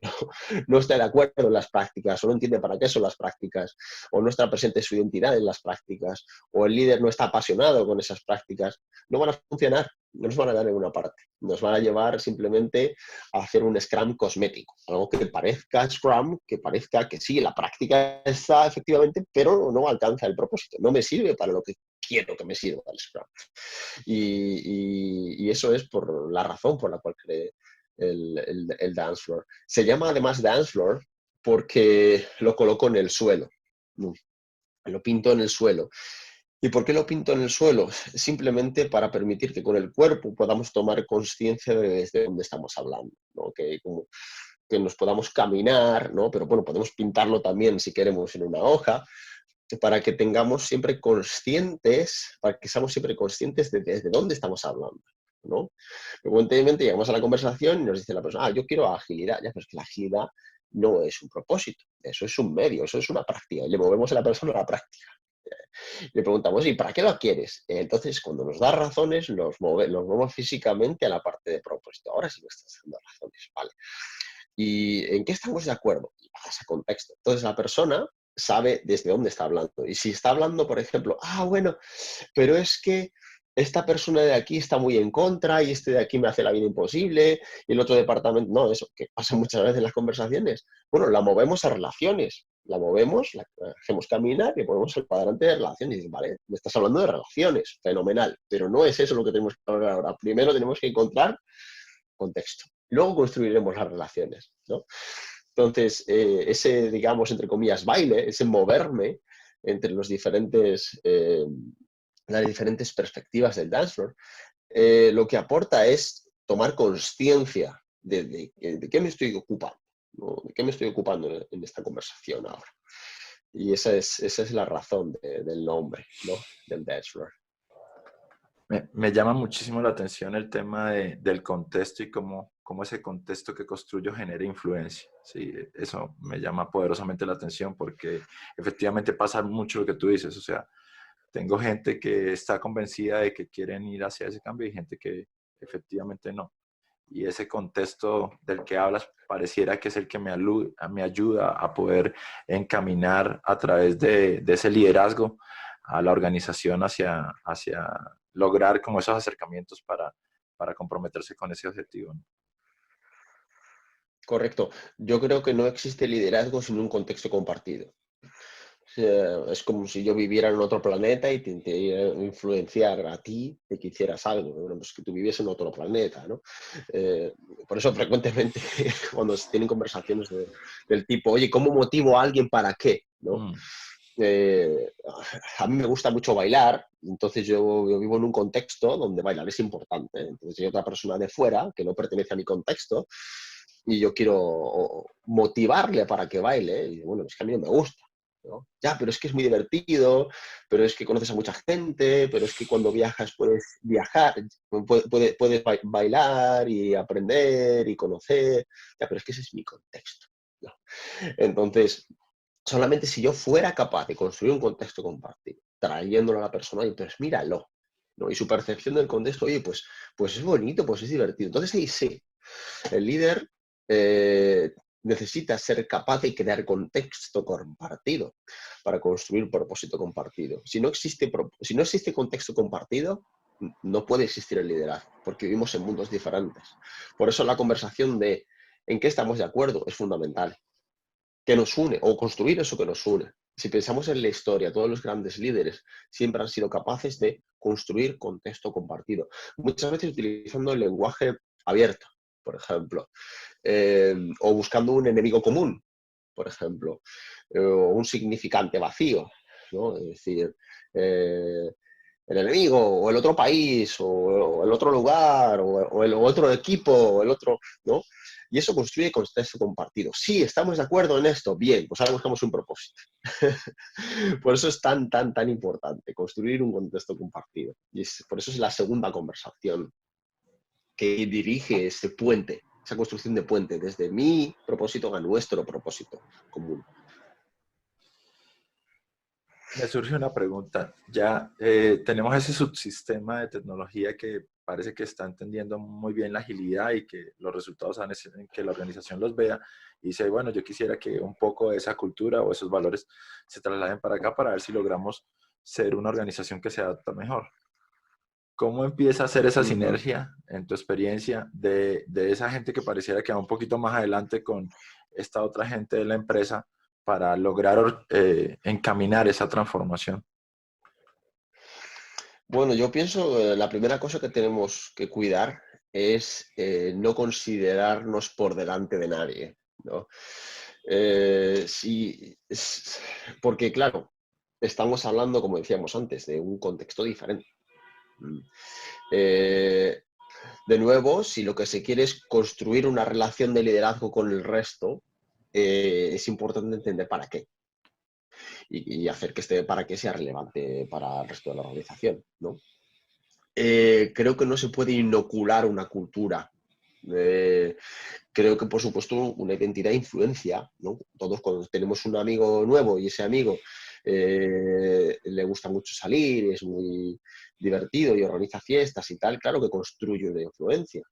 no está de acuerdo en las prácticas, o no entiende para qué son las prácticas, o no está presente su identidad en las prácticas, o el líder no está apasionado con esas prácticas, no van a funcionar, no nos van a dar ninguna parte. Nos van a llevar simplemente a hacer un Scrum cosmético, algo que parezca Scrum, que parezca que sí, la práctica está efectivamente, pero no alcanza el propósito, no me sirve para lo que quiero que me sirva el Scrum. Y eso es por la razón por la cual creé el dance floor. Se llama además dance floor porque lo coloco en el suelo. Lo pinto en el suelo. ¿Y por qué lo pinto en el suelo? Simplemente para permitir que con el cuerpo podamos tomar conciencia de desde dónde estamos hablando, ¿no? Que nos podamos caminar, ¿no? Pero bueno, podemos pintarlo también si queremos en una hoja, para que tengamos siempre conscientes, para que seamos siempre conscientes de desde dónde estamos hablando, ¿no? Frecuentemente llegamos a la conversación y nos dice la persona, yo quiero agilidad, ya, pero es que la agilidad no es un propósito, eso es un medio, eso es una práctica, y le movemos a la persona a la práctica. Le preguntamos, ¿y para qué lo quieres? Entonces, cuando nos da razones, nos movemos físicamente a la parte de propósito. Ahora sí me estás dando razones, ¿vale? ¿Y en qué estamos de acuerdo? Y bajas a contexto. Entonces, la persona sabe desde dónde está hablando. Y si está hablando, por ejemplo, bueno, pero es que esta persona de aquí está muy en contra y este de aquí me hace la vida imposible y el otro departamento, no, eso que pasa muchas veces en las conversaciones. Bueno, la movemos a relaciones. la movemos, la hacemos caminar y ponemos el cuadrante de relaciones. Y dices, vale, me estás hablando de relaciones, fenomenal, pero no es eso lo que tenemos que hablar ahora. Primero tenemos que encontrar contexto. Luego construiremos las relaciones, ¿no? Entonces, ese, digamos, entre comillas, baile, ese moverme entre las diferentes perspectivas del dance floor, lo que aporta es tomar conciencia de qué me estoy ocupando, ¿no? De qué me estoy ocupando en esta conversación ahora. Y esa es la razón del nombre, ¿no? Del dance floor. Me llama muchísimo la atención el tema del contexto y cómo ese contexto que construyo genera influencia. Sí, eso me llama poderosamente la atención porque efectivamente pasa mucho lo que tú dices. O sea, tengo gente que está convencida de que quieren ir hacia ese cambio y gente que efectivamente no. Y ese contexto del que hablas pareciera que es el que me ayuda a poder encaminar a través de ese liderazgo a la organización hacia lograr como esos acercamientos para comprometerse con ese objetivo, ¿no? Correcto. Yo creo que no existe liderazgo sin un contexto compartido. Es como si yo viviera en otro planeta y te intentara influenciar a ti de que hicieras algo. Bueno, pues que tú vivies en otro planeta, ¿no? Por eso frecuentemente cuando se tienen conversaciones del tipo, oye, ¿cómo motivo a alguien para qué? ¿No? Mm. A mí me gusta mucho bailar, entonces yo vivo en un contexto donde bailar es importante. Entonces hay otra persona de fuera que no pertenece a mi contexto y yo quiero motivarle para que baile. Y bueno, es que a mí no me gusta, ¿no? Ya, pero es que es muy divertido, pero es que conoces a mucha gente, pero es que cuando viajas puedes viajar, puedes bailar y aprender y conocer. Ya, pero es que ese es mi contexto, ¿no? Entonces, solamente si yo fuera capaz de construir un contexto compartido, trayéndolo a la persona, y pues míralo, ¿no? Y su percepción del contexto, oye, pues es bonito, pues es divertido. Entonces ahí sí, el líder necesita ser capaz de crear contexto compartido para construir propósito compartido. Si no existe contexto compartido, no puede existir el liderazgo, porque vivimos en mundos diferentes. Por eso la conversación de en qué estamos de acuerdo es fundamental. Que nos une, o construir eso que nos une. Si pensamos en la historia, todos los grandes líderes siempre han sido capaces de construir contexto compartido. Muchas veces utilizando el lenguaje abierto, por ejemplo, o buscando un enemigo común, por ejemplo, o un significante vacío, ¿no? Es decir, el enemigo, o el otro país, o el otro lugar, o el otro equipo, o el otro, ¿no? Y eso construye contexto compartido. Sí, estamos de acuerdo en esto, bien, pues ahora buscamos un propósito. Por eso es tan importante construir un contexto compartido. Y por eso es la segunda conversación que dirige ese puente, esa construcción de puente, desde mi propósito a nuestro propósito común. Me surge una pregunta. Ya tenemos ese subsistema de tecnología que parece que está entendiendo muy bien la agilidad y que los resultados en que la organización los vea y dice, bueno, yo quisiera que un poco de esa cultura o esos valores se trasladen para acá para ver si logramos ser una organización que se adapta mejor. ¿Cómo empieza a hacer esa sinergia en tu experiencia de esa gente que pareciera que va un poquito más adelante con esta otra gente de la empresa para lograr encaminar esa transformación? Bueno, yo pienso que la primera cosa que tenemos que cuidar es no considerarnos por delante de nadie, ¿no? Porque claro, estamos hablando, como decíamos antes, de un contexto diferente. Eh, de nuevo, si lo que se quiere es construir una relación de liderazgo con el resto, es importante entender para qué y hacer que este para qué sea relevante para el resto de la organización, ¿no? Creo que no se puede inocular una cultura. Creo que, por supuesto, una identidad influencia, ¿no? Todos cuando tenemos un amigo nuevo y ese amigo le gusta mucho salir, es muy divertido y organiza fiestas y tal, claro que construye una influencia.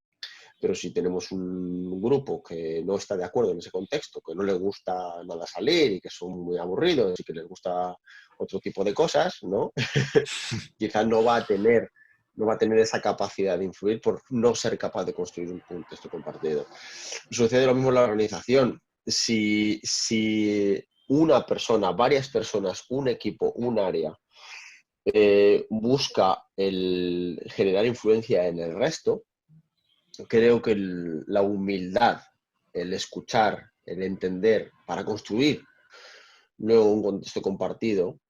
Pero si tenemos un grupo que no está de acuerdo en ese contexto, que no le gusta nada salir y que son muy aburridos y que les gusta otro tipo de cosas, ¿no? Quizás no va a tener esa capacidad de influir por no ser capaz de construir un contexto compartido. Sucede lo mismo en la organización. Si una persona, varias personas, un equipo, un área, busca el generar influencia en el resto, creo que la humildad, el escuchar, el entender para construir luego un contexto compartido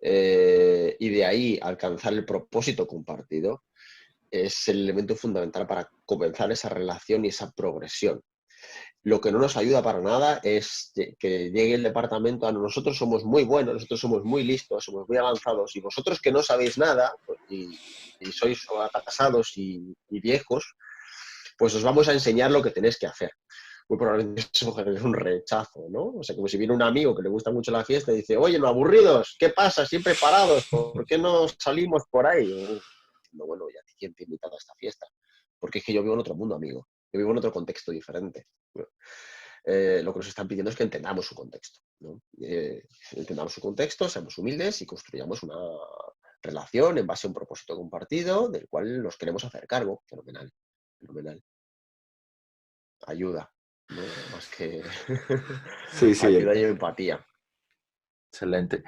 y de ahí alcanzar el propósito compartido es el elemento fundamental para comenzar esa relación y esa progresión. Lo que no nos ayuda para nada es que llegue el departamento a nosotros somos muy buenos, nosotros somos muy listos, somos muy avanzados y vosotros que no sabéis nada y sois atasados y viejos, pues os vamos a enseñar lo que tenéis que hacer. Muy probablemente eso genere un rechazo, ¿no? O sea, como si viene un amigo que le gusta mucho la fiesta y dice, oye, no aburridos, ¿qué pasa? Siempre parados, ¿por qué no salimos por ahí? No, bueno, ¿y a ti quién te ha invitado a esta fiesta? Porque es que yo vivo en otro mundo, amigo. Yo vivo en otro contexto diferente. Lo que nos están pidiendo es que entendamos su contexto, ¿no? Entendamos su contexto, seamos humildes y construyamos una relación en base a un propósito compartido del cual nos queremos hacer cargo. Fenomenal, fenomenal. Ayuda, ¿no? Más que Sí, sí, ayuda y empatía. excelente.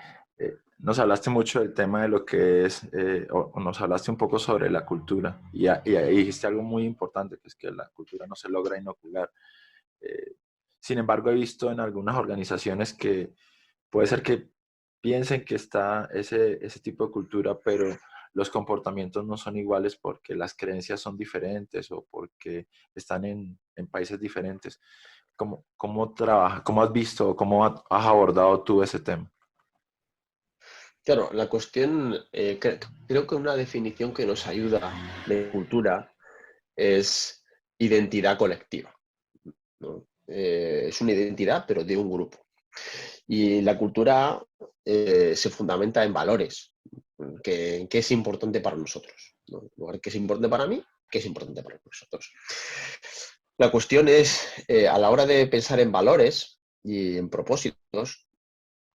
Nos hablaste mucho del tema de lo que es, o nos hablaste un poco sobre la cultura y ahí dijiste algo muy importante, que es que la cultura no se logra inocular. Eh, Sin embargo, he visto en algunas organizaciones que puede ser que piensen que está ese tipo de cultura, pero los comportamientos no son iguales porque las creencias son diferentes o porque están en países diferentes. ¿Cómo trabaja, cómo has visto, cómo has abordado tú ese tema? Claro, la cuestión, creo que una definición que nos ayuda de cultura es identidad colectiva, ¿no? Es una identidad, pero de un grupo. Y la cultura se fundamenta en valores, que es importante para nosotros, ¿no? En lugar de qué es importante para mí, qué es importante para nosotros. La cuestión es, a la hora de pensar en valores y en propósitos,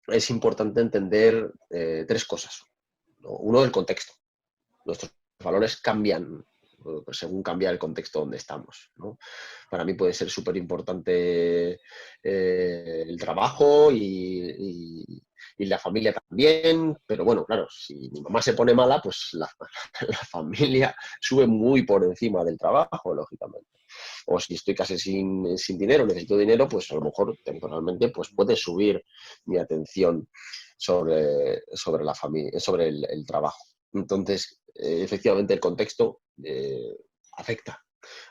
es importante entender tres cosas, ¿no? Uno, el contexto. Nuestros valores cambian según cambia el contexto donde estamos, ¿no? Para mí puede ser súper importante el trabajo y la familia también, pero bueno, claro, si mi mamá se pone mala, pues la familia sube muy por encima del trabajo, lógicamente. O si estoy casi sin dinero, necesito dinero, pues a lo mejor temporalmente pues puede subir mi atención sobre la familia, sobre el trabajo. Entonces, efectivamente, el contexto afecta,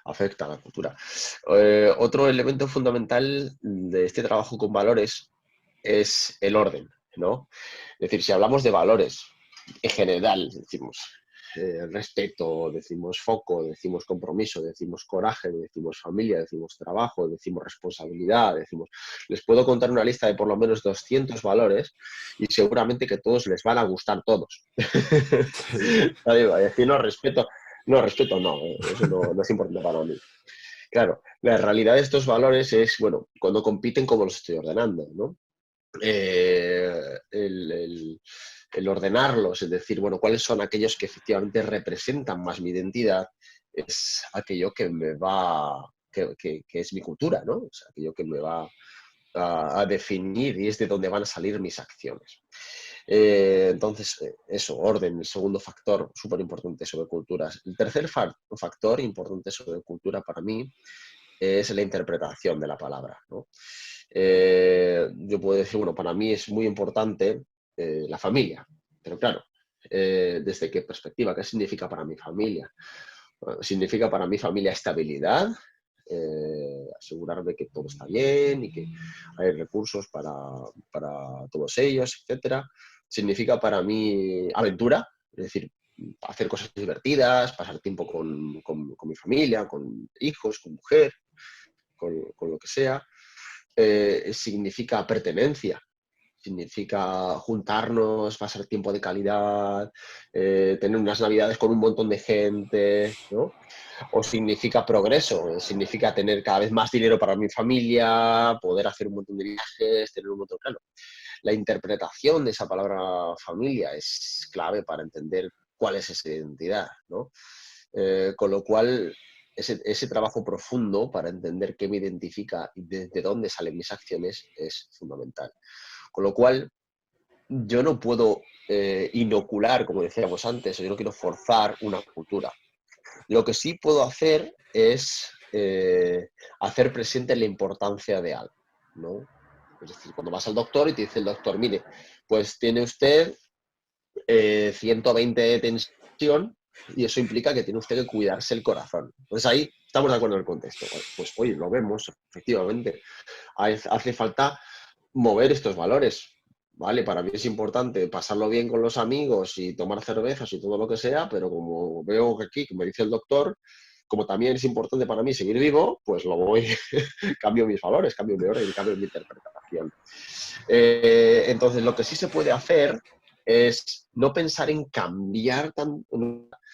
afecta a la cultura. Otro elemento fundamental de este trabajo con valores es el orden, ¿no? Es decir, si hablamos de valores en general, decimos respeto, decimos foco, decimos compromiso, decimos coraje, decimos familia, decimos trabajo, decimos responsabilidad, decimos... Les puedo contar una lista de por lo menos 200 valores y seguramente que todos les van a gustar todos. Sí. Decir, respeto no, eso no es importante para mí. Claro, la realidad de estos valores es, bueno, cuando compiten, cómo los estoy ordenando, ¿no? El ordenarlos, es decir, bueno, cuáles son aquellos que efectivamente representan más mi identidad, es aquello que me va, que es mi cultura, ¿no? O sea, aquello que me va a definir y es de donde van a salir mis acciones. Entonces, eso, orden, el segundo factor súper importante sobre culturas. El tercer factor importante sobre cultura para mí es la interpretación de la palabra, ¿no? Yo puedo decir, bueno, para mí es muy importante la familia, pero claro, ¿desde qué perspectiva? ¿Qué significa para mi familia? Bueno, significa para mi familia estabilidad, asegurarme que todo está bien y que hay recursos para todos ellos, etcétera. Significa para mí aventura, es decir, hacer cosas divertidas, pasar tiempo con mi familia, con hijos, con mujer, con lo que sea. Significa pertenencia, significa juntarnos, pasar tiempo de calidad, tener unas navidades con un montón de gente, ¿no? O significa progreso, significa tener cada vez más dinero para mi familia, poder hacer un montón de viajes, tener un montón, claro. La interpretación de esa palabra familia es clave para entender cuál es esa identidad, ¿no? Con lo cual, ese trabajo profundo para entender qué me identifica y desde dónde salen mis acciones es fundamental. Con lo cual, yo no puedo inocular, como decíamos antes, o yo no quiero forzar una cultura. Lo que sí puedo hacer es hacer presente la importancia de algo, ¿no? Es decir, cuando vas al doctor y te dice el doctor, mire, pues tiene usted 120 de tensión y eso implica que tiene usted que cuidarse el corazón. Entonces ahí estamos de acuerdo en el contexto. Pues oye, lo vemos, efectivamente. Hace falta mover estos valores, ¿vale? Para mí es importante pasarlo bien con los amigos y tomar cervezas y todo lo que sea, pero como veo que aquí, como dice el doctor, como también es importante para mí seguir vivo, pues lo voy, cambio mis valores, cambio mi orden, cambio mi interpretación. Entonces, lo que sí se puede hacer es no pensar en cambiar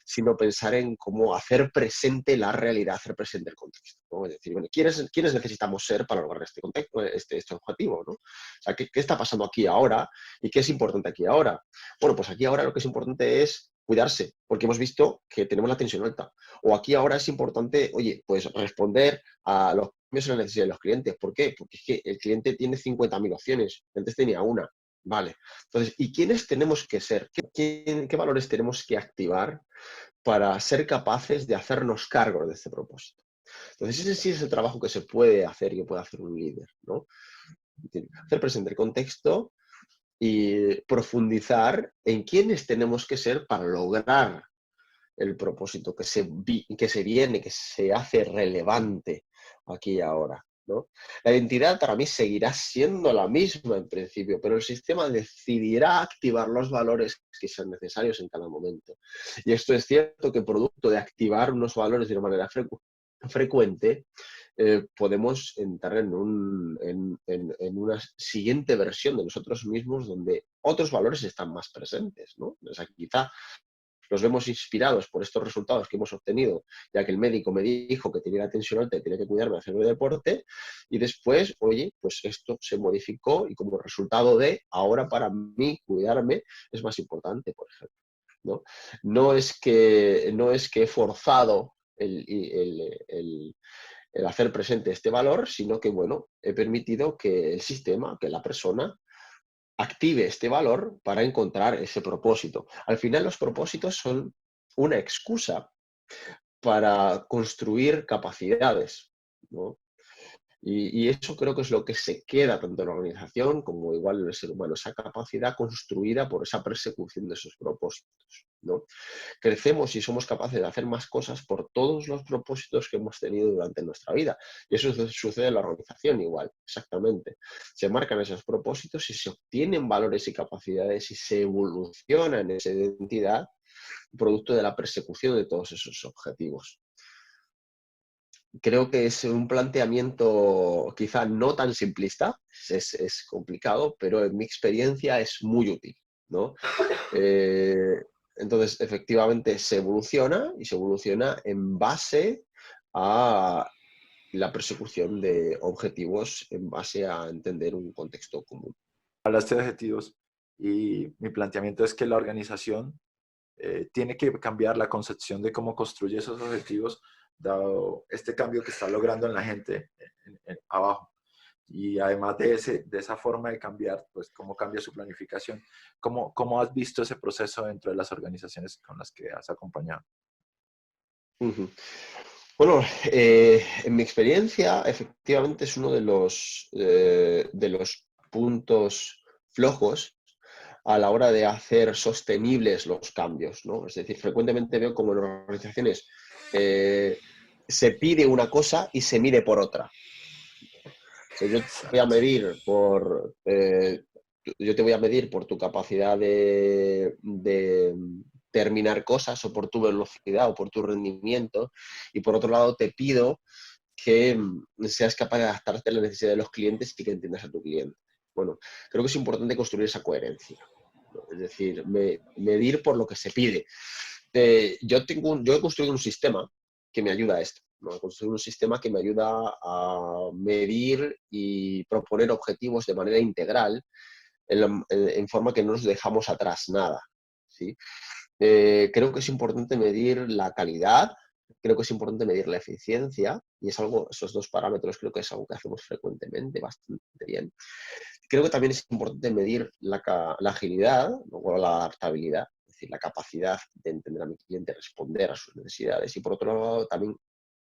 sino pensar en cómo hacer presente la realidad, hacer presente el contexto, ¿no? Es decir, bueno, ¿quiénes necesitamos ser para lograr este contexto, este objetivo, ¿no? O sea, ¿qué está pasando aquí ahora y qué es importante aquí ahora? Bueno, pues aquí ahora lo que es importante es cuidarse, porque hemos visto que tenemos la tensión alta. O aquí ahora es importante, oye, pues responder a los cambios en la necesidad de los clientes. ¿Por qué? Porque es que el cliente tiene 50.000 opciones, antes tenía una. Vale. Entonces, ¿y quiénes tenemos que ser? ¿Qué valores tenemos que activar para ser capaces de hacernos cargo de este propósito? Entonces, ese sí es el trabajo que se puede hacer y que puede hacer un líder, ¿no? Hacer presente el contexto y profundizar en quiénes tenemos que ser para lograr el propósito que se viene, que se hace relevante aquí y ahora, ¿no? La identidad para mí seguirá siendo la misma en principio, pero el sistema decidirá activar los valores que sean necesarios en cada momento. Y esto es cierto que producto de activar unos valores de una manera frecuente, podemos entrar en una siguiente versión de nosotros mismos donde otros valores están más presentes, ¿no? O sea, quizá nos vemos inspirados por estos resultados que hemos obtenido, ya que el médico me dijo que tenía la tensión alta y tenía que cuidarme, hacer deporte, y después, oye, pues esto se modificó y como resultado de, ahora para mí cuidarme es más importante, por ejemplo, ¿no? No es que he forzado el hacer presente este valor, sino que, bueno, he permitido que el sistema, que la persona, active este valor para encontrar ese propósito. Al final los propósitos son una excusa para construir capacidades, ¿no? Y eso creo que es lo que se queda tanto en la organización como igual en el ser humano, esa capacidad construida por esa persecución de esos propósitos, ¿no? Crecemos y somos capaces de hacer más cosas por todos los propósitos que hemos tenido durante nuestra vida. Y eso sucede en la organización igual, exactamente. Se marcan esos propósitos y se obtienen valores y capacidades y se evoluciona en esa identidad producto de la persecución de todos esos objetivos. Creo que es un planteamiento quizá no tan simplista, es complicado, pero en mi experiencia es muy útil, ¿no? Eh, entonces, efectivamente, se evoluciona y se evoluciona en base a la persecución de objetivos, en base a entender un contexto común. Hablaste de objetivos y mi planteamiento es que la organización tiene que cambiar la concepción de cómo construye esos objetivos, dado este cambio que está logrando en la gente abajo. Y además de esa forma de cambiar, pues cómo cambia su planificación. ¿Cómo has visto ese proceso dentro de las organizaciones con las que has acompañado? Ujú. Bueno, en mi experiencia, efectivamente es uno de los puntos flojos a la hora de hacer sostenibles los cambios, ¿no? Es decir, frecuentemente veo como en organizaciones eh, se pide una cosa y se mide por otra. O sea, Exacto. yo te voy a medir por tu capacidad de terminar cosas o por tu velocidad o por tu rendimiento, y por otro lado te pido que seas capaz de adaptarte a las necesidades de los clientes y que entiendas a tu cliente. Bueno, creo que es importante construir esa coherencia, ¿no? Es decir, medir por lo que se pide. Yo he construido un sistema que me ayuda a esto, ¿no? He construido un sistema que me ayuda a medir y proponer objetivos de manera integral, en forma que no nos dejamos atrás nada, ¿sí? Creo que es importante medir la calidad, creo que es importante medir la eficiencia, y esos dos parámetros creo que es algo que hacemos frecuentemente, bastante bien. Creo que también es importante medir la agilidad, ¿no? O la adaptabilidad, es decir, la capacidad de entender a mi cliente, responder a sus necesidades. Y por otro lado, también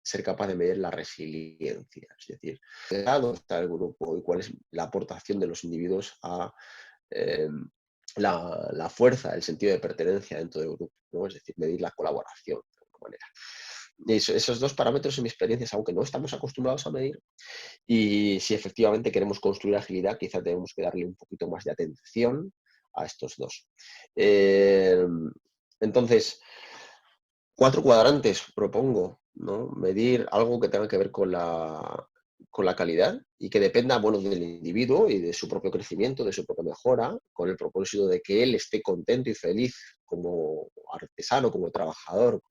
ser capaz de medir la resiliencia, es decir, ¿qué lado está el grupo y cuál es la aportación de los individuos a eh, la fuerza, el sentido de pertenencia dentro del grupo, ¿no? Es decir, medir la colaboración de alguna manera. Esos dos parámetros en mi experiencia es algo que no estamos acostumbrados a medir y si efectivamente queremos construir agilidad, quizá tenemos que darle un poquito más de atención a estos dos. Entonces, 4 cuadrantes propongo, ¿no? Medir algo que tenga que ver con la calidad y que dependa, bueno, del individuo y de su propio crecimiento, de su propia mejora, con el propósito de que él esté contento y feliz como artesano, como trabajador,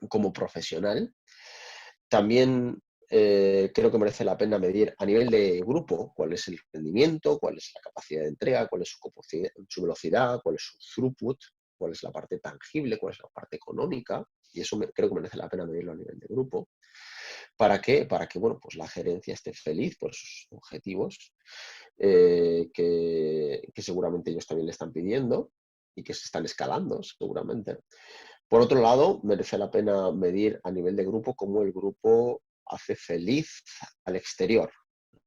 como profesional. También creo que merece la pena medir a nivel de grupo cuál es el rendimiento, cuál es la capacidad de entrega, cuál es su velocidad, cuál es su throughput, cuál es la parte tangible, cuál es la parte económica, y eso creo que merece la pena medirlo a nivel de grupo. ¿Para qué? Para que bueno, pues la gerencia esté feliz por sus objetivos, que seguramente ellos también le están pidiendo y que se están escalando seguramente. Por otro lado, merece la pena medir a nivel de grupo cómo el grupo hace feliz al exterior,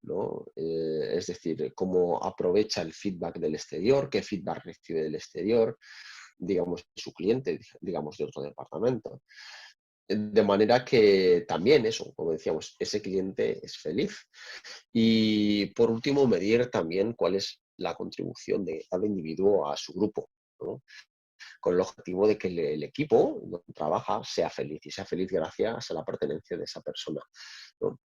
¿no? Es decir, cómo aprovecha el feedback del exterior, qué feedback recibe del exterior, digamos, de su cliente, digamos, de otro departamento. De manera que también eso, como decíamos, ese cliente es feliz. Y por último, medir también cuál es la contribución de cada individuo a su grupo, ¿no? Con el objetivo de que el equipo donde trabaja sea feliz y sea feliz gracias a la pertenencia de esa persona, ¿no?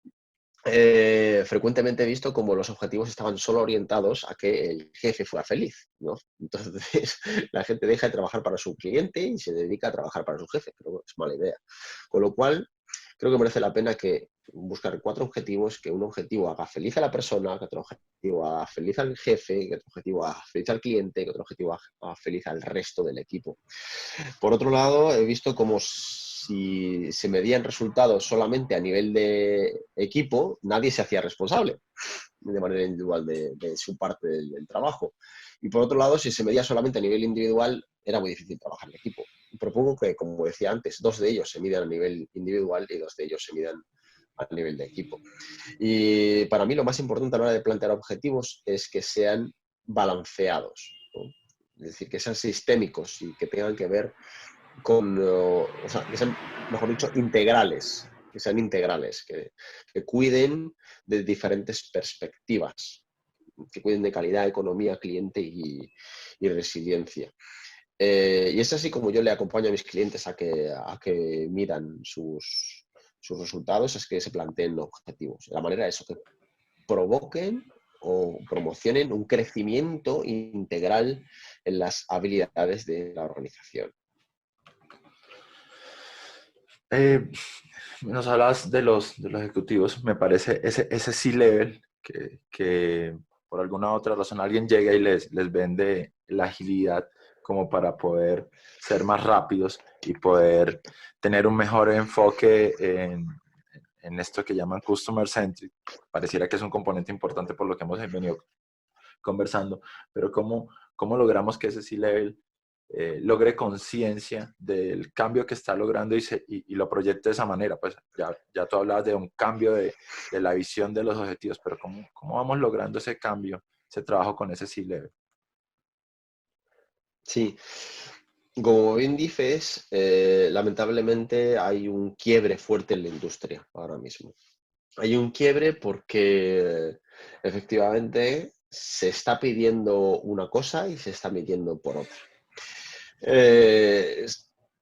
Frecuentemente he visto como los objetivos estaban solo orientados a que el jefe fuera feliz, ¿no? Entonces la gente deja de trabajar para su cliente y se dedica a trabajar para su jefe, pero es mala idea. Con lo cual, creo que merece la pena que buscar 4 objetivos, que un objetivo haga feliz a la persona, que otro objetivo haga feliz al jefe, que otro objetivo haga feliz al cliente, que otro objetivo haga feliz al resto del equipo. Por otro lado, he visto como si se medían resultados solamente a nivel de equipo, nadie se hacía responsable de manera individual de su parte del trabajo. Y por otro lado, si se medía solamente a nivel individual, era muy difícil trabajar en equipo. Propongo que, como decía antes, 2 de ellos se midan a nivel individual y 2 de ellos se midan a nivel de equipo. Y para mí lo más importante a la hora de plantear objetivos es que sean balanceados, ¿no? Es decir, que sean sistémicos y que tengan que ver con, o sea, que sean, mejor dicho, integrales, que cuiden de diferentes perspectivas, que cuiden de calidad, economía, cliente y resiliencia. Y es así como yo le acompaño a mis clientes a que midan sus resultados, es que se planteen objetivos. De la manera de eso, que provoquen o promocionen un crecimiento integral en las habilidades de la organización. Nos hablas de los ejecutivos, me parece ese C-level que por alguna otra razón alguien llega y les vende la agilidad como para poder ser más rápidos y poder tener un mejor enfoque en esto que llaman Customer Centric. Pareciera que es un componente importante por lo que hemos venido conversando, pero ¿cómo logramos que ese C-level logre conciencia del cambio que está logrando y lo proyecte de esa manera? Pues ya tú hablabas de un cambio de la visión de los objetivos, pero ¿cómo vamos logrando ese cambio, ese trabajo con ese C-level? Sí, como bien dices, lamentablemente hay un quiebre fuerte en la industria ahora mismo. Hay un quiebre porque efectivamente se está pidiendo una cosa y se está midiendo por otra. Eh,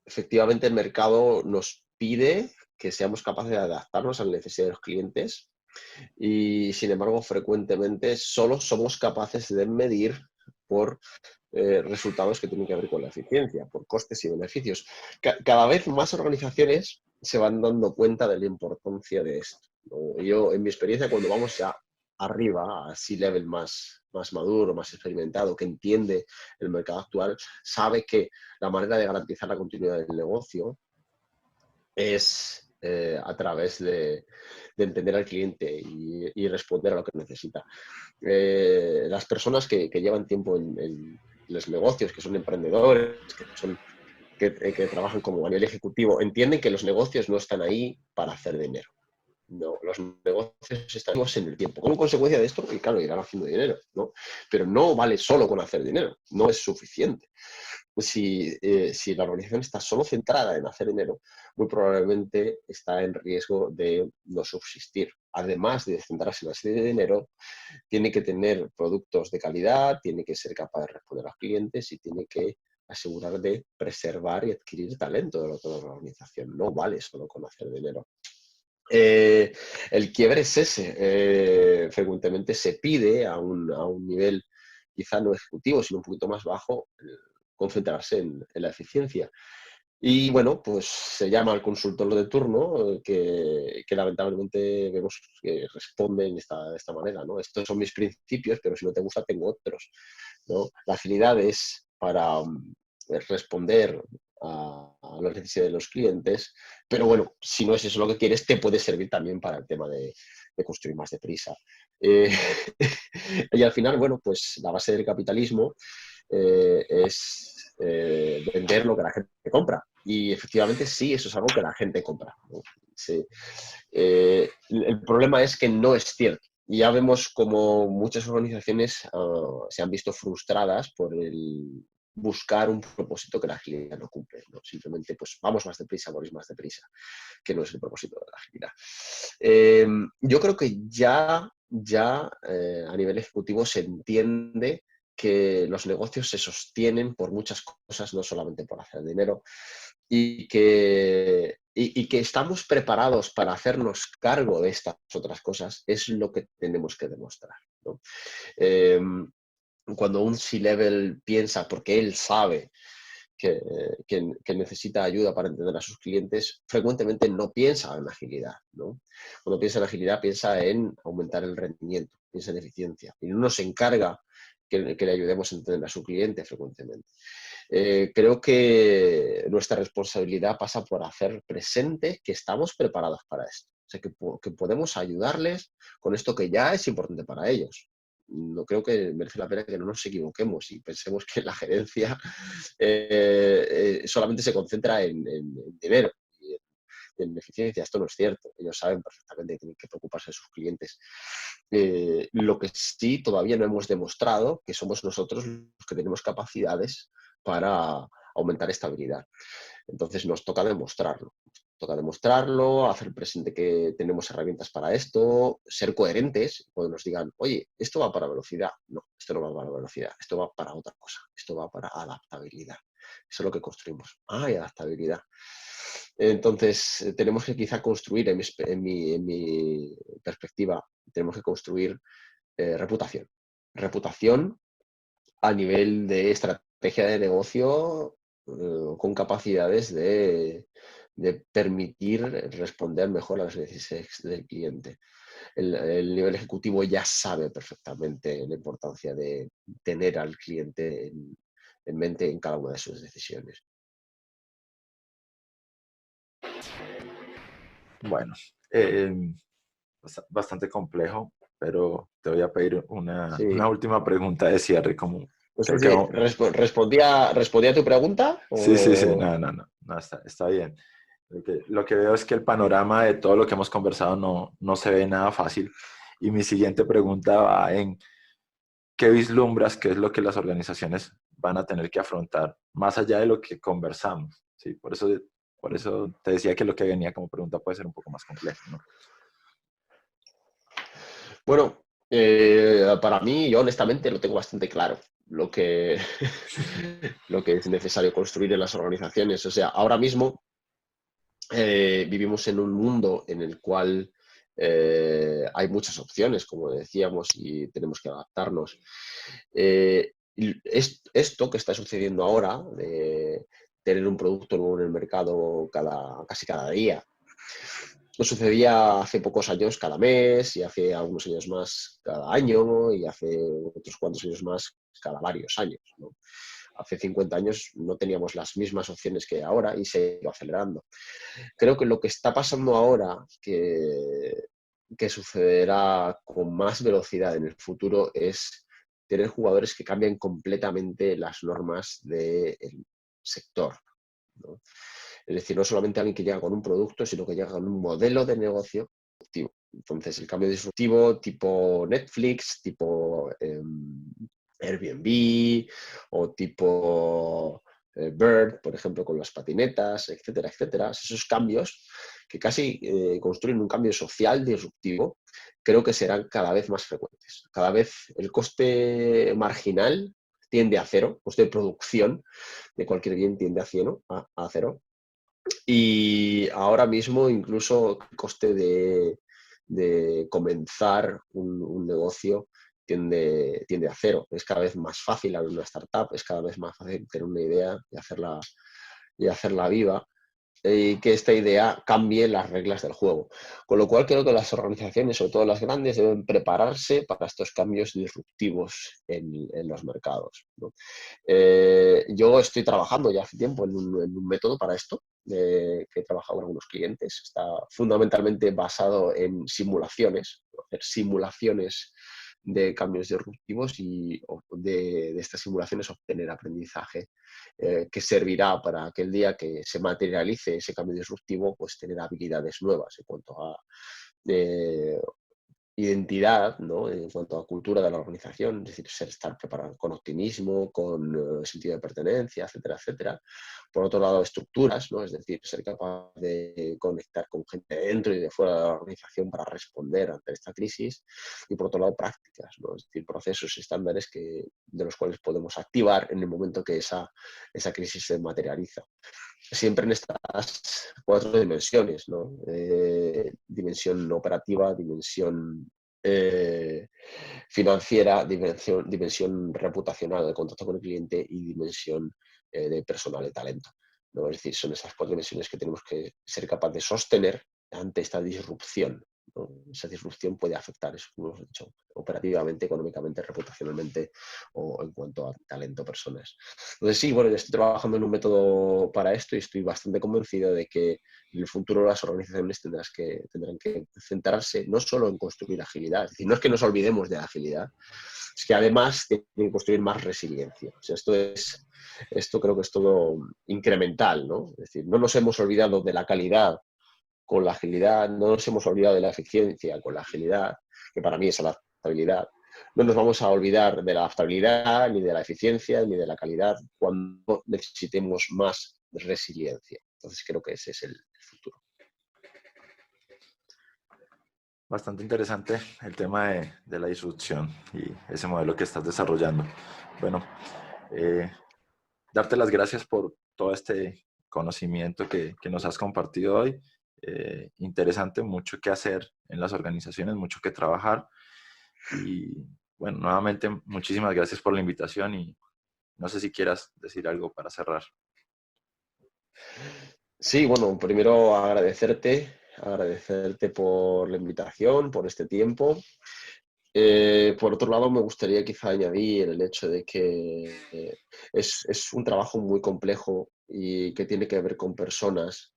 Efectivamente, el mercado nos pide que seamos capaces de adaptarnos a las necesidades de los clientes y, sin embargo, frecuentemente solo somos capaces de medir por resultados que tienen que ver con la eficiencia, por costes y beneficios. Cada vez más organizaciones se van dando cuenta de la importancia de esto, ¿no? Yo, en mi experiencia, cuando vamos ya arriba, a C-level más maduro, más experimentado, que entiende el mercado actual, sabe que la manera de garantizar la continuidad del negocio es a través de entender al cliente y responder a lo que necesita. Las personas que llevan tiempo en los negocios, que son emprendedores, que trabajan como a nivel ejecutivo, entienden que los negocios no están ahí para hacer dinero. No, los negocios están vivos en el tiempo. Como consecuencia de esto, y claro, irán haciendo dinero, ¿no? Pero no vale solo con hacer dinero, no es suficiente. Si la organización está solo centrada en hacer dinero, muy probablemente está en riesgo de no subsistir. Además de centrarse en hacer dinero, tiene que tener productos de calidad, tiene que ser capaz de responder a los clientes y tiene que asegurar de preservar y adquirir talento de toda la organización. No vale solo con hacer dinero. El quiebre es ese. Frecuentemente se pide a un nivel quizá no ejecutivo, sino un poquito más bajo, concentrarse en la eficiencia. Y bueno, pues se llama al consultor de turno, que lamentablemente vemos que responde de esta manera, ¿no? Estos son mis principios, pero si no te gusta tengo otros, ¿no? La agilidad es para responder a las necesidades de los clientes, pero bueno, si no es eso lo que quieres, te puede servir también para el tema de construir más deprisa. Eh, y al final, bueno, pues la base del capitalismo es vender lo que la gente compra. Y efectivamente sí, eso es algo que la gente compra, ¿no? Sí. El problema es que no es cierto. Y ya vemos como muchas organizaciones se han visto frustradas por el buscar un propósito que la agilidad no cumple, ¿no? Simplemente, pues vamos más deprisa, morir más deprisa, que no es el propósito de la agilidad. Yo creo que ya a nivel ejecutivo se entiende que los negocios se sostienen por muchas cosas, no solamente por hacer dinero, y que estamos preparados para hacernos cargo de estas otras cosas, es lo que tenemos que demostrar, ¿no? Eh, Cuando un C-Level piensa, porque él sabe que necesita ayuda para entender a sus clientes, frecuentemente no piensa en agilidad, ¿no? Cuando piensa en agilidad, piensa en aumentar el rendimiento, piensa en eficiencia. Y no nos encarga que le ayudemos a entender a su cliente frecuentemente. Creo que nuestra responsabilidad pasa por hacer presente que estamos preparados para esto. O sea, que podemos ayudarles con esto que ya es importante para ellos. No creo que merece la pena que no nos equivoquemos y pensemos que la gerencia solamente se concentra en dinero y en eficiencia. Esto no es cierto. Ellos saben perfectamente que tienen que preocuparse de sus clientes. Lo que sí todavía no hemos demostrado que somos nosotros los que tenemos capacidades para aumentar esta habilidad. Entonces nos toca demostrarlo. Toca demostrarlo, hacer presente que tenemos herramientas para esto, ser coherentes, cuando nos digan, oye, esto va para velocidad. No, esto no va para velocidad, esto va para otra cosa, esto va para adaptabilidad. Eso es lo que construimos. Hay adaptabilidad. Entonces, tenemos que quizá construir, en mi perspectiva, tenemos que construir reputación. Reputación a nivel de estrategia de negocio con capacidades de permitir responder mejor a las necesidades del cliente. El nivel ejecutivo ya sabe perfectamente la importancia de tener al cliente en mente en cada una de sus decisiones. Bueno, bastante complejo, pero te voy a pedir una Sí. última pregunta de cierre, como No sé creo si que... respondía a tu pregunta Sí, o... no, está bien. Lo que veo es que el panorama de todo lo que hemos conversado no se ve nada fácil. Y mi siguiente pregunta va en qué vislumbras, qué es lo que las organizaciones van a tener que afrontar, más allá de lo que conversamos. ¿Sí? Por eso te decía que lo que venía como pregunta puede ser un poco más complejo, ¿no? Bueno, para mí, yo honestamente lo tengo bastante claro, lo que, lo que es necesario construir en las organizaciones. O sea, ahora mismo vivimos en un mundo en el cual hay muchas opciones, como decíamos, y tenemos que adaptarnos. Esto que está sucediendo ahora, de tener un producto nuevo en el mercado casi cada día, no sucedía hace pocos años cada mes, y hace algunos años más cada año, y hace otros cuantos años más cada varios años, ¿no? Hace 50 años no teníamos las mismas opciones que ahora y se ha ido acelerando. Creo que lo que está pasando ahora, que sucederá con más velocidad en el futuro, es tener jugadores que cambien completamente las normas del sector, ¿no? Es decir, no solamente alguien que llega con un producto, sino que llega con un modelo de negocio disruptivo. Entonces, el cambio disruptivo tipo Netflix, tipo Airbnb o tipo Bird, por ejemplo, con las patinetas, etcétera, etcétera. Esos cambios que casi construyen un cambio social disruptivo, creo que serán cada vez más frecuentes. Cada vez el coste marginal tiende a cero, coste de producción de cualquier bien tiende a cero. Y ahora mismo incluso el coste de comenzar un negocio tiende a cero. Es cada vez más fácil abrir una startup, es cada vez más fácil tener una idea y hacerla viva, y que esta idea cambie las reglas del juego. Con lo cual creo que las organizaciones, sobre todo las grandes, deben prepararse para estos cambios disruptivos en los mercados, ¿no? Yo estoy trabajando ya hace tiempo en un método para esto, que he trabajado con algunos clientes. Está fundamentalmente basado en simulaciones, hacer simulaciones de cambios disruptivos y de estas simulaciones obtener aprendizaje que servirá para que el día que se materialice ese cambio disruptivo, pues tener habilidades nuevas en cuanto a eh, identidad, ¿no? En cuanto a cultura de la organización, es decir, estar preparado con optimismo, con sentido de pertenencia, etcétera, etcétera. Por otro lado, estructuras, ¿no? Es decir, ser capaz de conectar con gente dentro y de fuera de la organización para responder ante esta crisis. Y por otro lado, prácticas, ¿no? Es decir, procesos estándares de los cuales podemos activar en el momento que esa crisis se materializa. Siempre en estas 4 dimensiones, ¿no? Dimensión operativa, dimensión financiera, dimensión reputacional del contacto con el cliente y dimensión de personal, de talento, ¿no? Es decir, son esas 4 dimensiones que tenemos que ser capaces de sostener ante esta disrupción, ¿no? Esa disrupción puede afectar, eso como hemos dicho, operativamente, económicamente, reputacionalmente o en cuanto a talento, personas. Entonces sí, bueno, yo estoy trabajando en un método para esto y estoy bastante convencido de que en el futuro las organizaciones tendrán que centrarse no solo en construir agilidad, es decir, no es que nos olvidemos de la agilidad, es que además tienen que construir más resiliencia. O sea, esto creo que es todo incremental, ¿no? Es decir, no nos hemos olvidado de la calidad con la agilidad, no nos hemos olvidado de la eficiencia con la agilidad, que para mí es la adaptabilidad. No nos vamos a olvidar de la adaptabilidad, ni de la eficiencia, ni de la calidad cuando necesitemos más resiliencia. Entonces creo que ese es el futuro. Bastante interesante el tema de la disrupción y ese modelo que estás desarrollando. Bueno, darte las gracias por todo este conocimiento que nos has compartido hoy. Interesante, mucho que hacer en las organizaciones, mucho que trabajar. Y bueno, nuevamente muchísimas gracias por la invitación y no sé si quieras decir algo para cerrar. Sí, bueno, primero agradecerte por la invitación, por este tiempo. Por otro lado, me gustaría quizá añadir el hecho de que es un trabajo muy complejo y que tiene que ver con personas.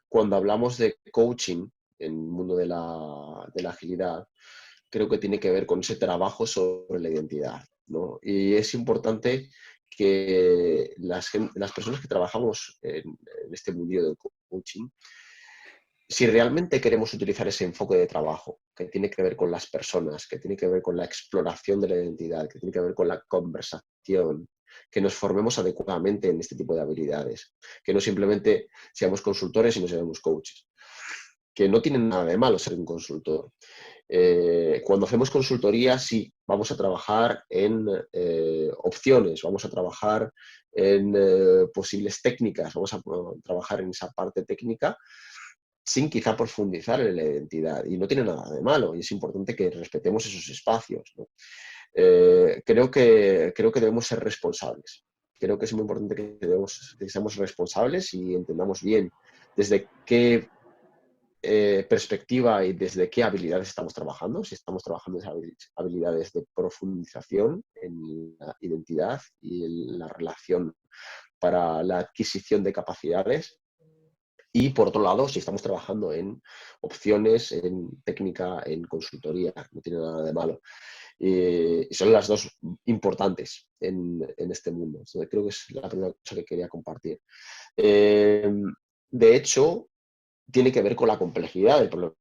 Cuando hablamos de coaching en el mundo de la agilidad, creo que tiene que ver con ese trabajo sobre la identidad, ¿no? Y es importante que las personas que trabajamos en este mundo del coaching, si realmente queremos utilizar ese enfoque de trabajo, que tiene que ver con las personas, que tiene que ver con la exploración de la identidad, que tiene que ver con la conversación, que nos formemos adecuadamente en este tipo de habilidades, que no simplemente seamos consultores y no seamos coaches, que no tienen nada de malo ser un consultor. Cuando hacemos consultoría, sí, vamos a trabajar en opciones, vamos a trabajar en posibles técnicas, vamos a trabajar en esa parte técnica, sin quizá profundizar en la identidad. Y no tiene nada de malo, y es importante que respetemos esos espacios, ¿no? Creo que debemos ser responsables. Creo que es muy importante que seamos responsables y entendamos bien desde qué perspectiva y desde qué habilidades estamos trabajando, si estamos trabajando esas habilidades de profundización en la identidad y en la relación para la adquisición de capacidades. Y por otro lado, si estamos trabajando en opciones, en técnica, en consultoría, no tiene nada de malo. Y son las dos importantes en este mundo. Entonces, creo que es la primera cosa que quería compartir. De hecho, tiene que ver con la complejidad del problema.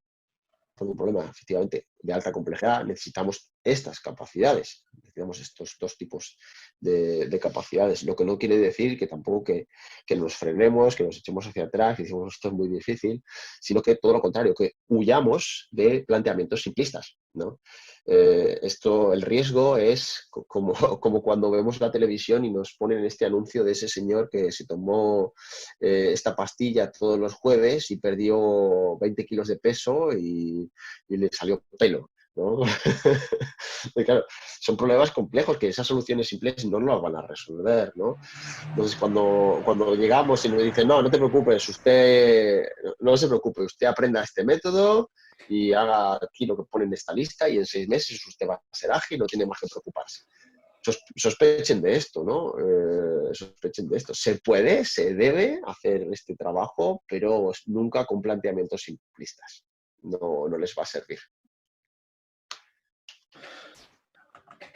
Un problema efectivamente de alta complejidad, necesitamos estas capacidades, necesitamos estos dos tipos de capacidades, lo que no quiere decir que tampoco que nos frenemos, que nos echemos hacia atrás, que decimos esto es muy difícil, sino que todo lo contrario, que huyamos de planteamientos simplistas, ¿no? El riesgo es como cuando vemos la televisión y nos ponen este anuncio de ese señor que se tomó esta pastilla todos los jueves y perdió 20 kilos de peso y le salió pelo, ¿no? Y claro, son problemas complejos que esas soluciones simples no nos van a resolver, ¿no? Entonces, cuando llegamos y nos dicen, no te preocupes, usted no se preocupe, usted aprenda este método y haga aquí lo que pone en esta lista y en 6 meses usted va a ser ágil, no tiene más que preocuparse. Sospechen de esto, ¿no? Sospechen de esto. Se puede, se debe hacer este trabajo, pero nunca con planteamientos simplistas. No les va a servir.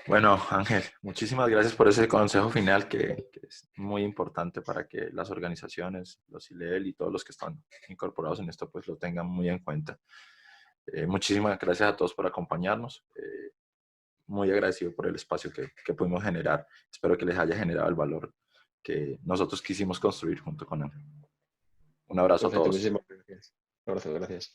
Bueno, Ángel, muchísimas gracias por ese consejo final que es muy importante para que las organizaciones, los ILEL y todos los que están incorporados en esto, pues lo tengan muy en cuenta. Muchísimas gracias a todos por acompañarnos. Muy agradecido por el espacio que pudimos generar. Espero que les haya generado el valor que nosotros quisimos construir junto con Ángel. Un abrazo a Perfecto, todos. muchísimas gracias. Un abrazo, gracias.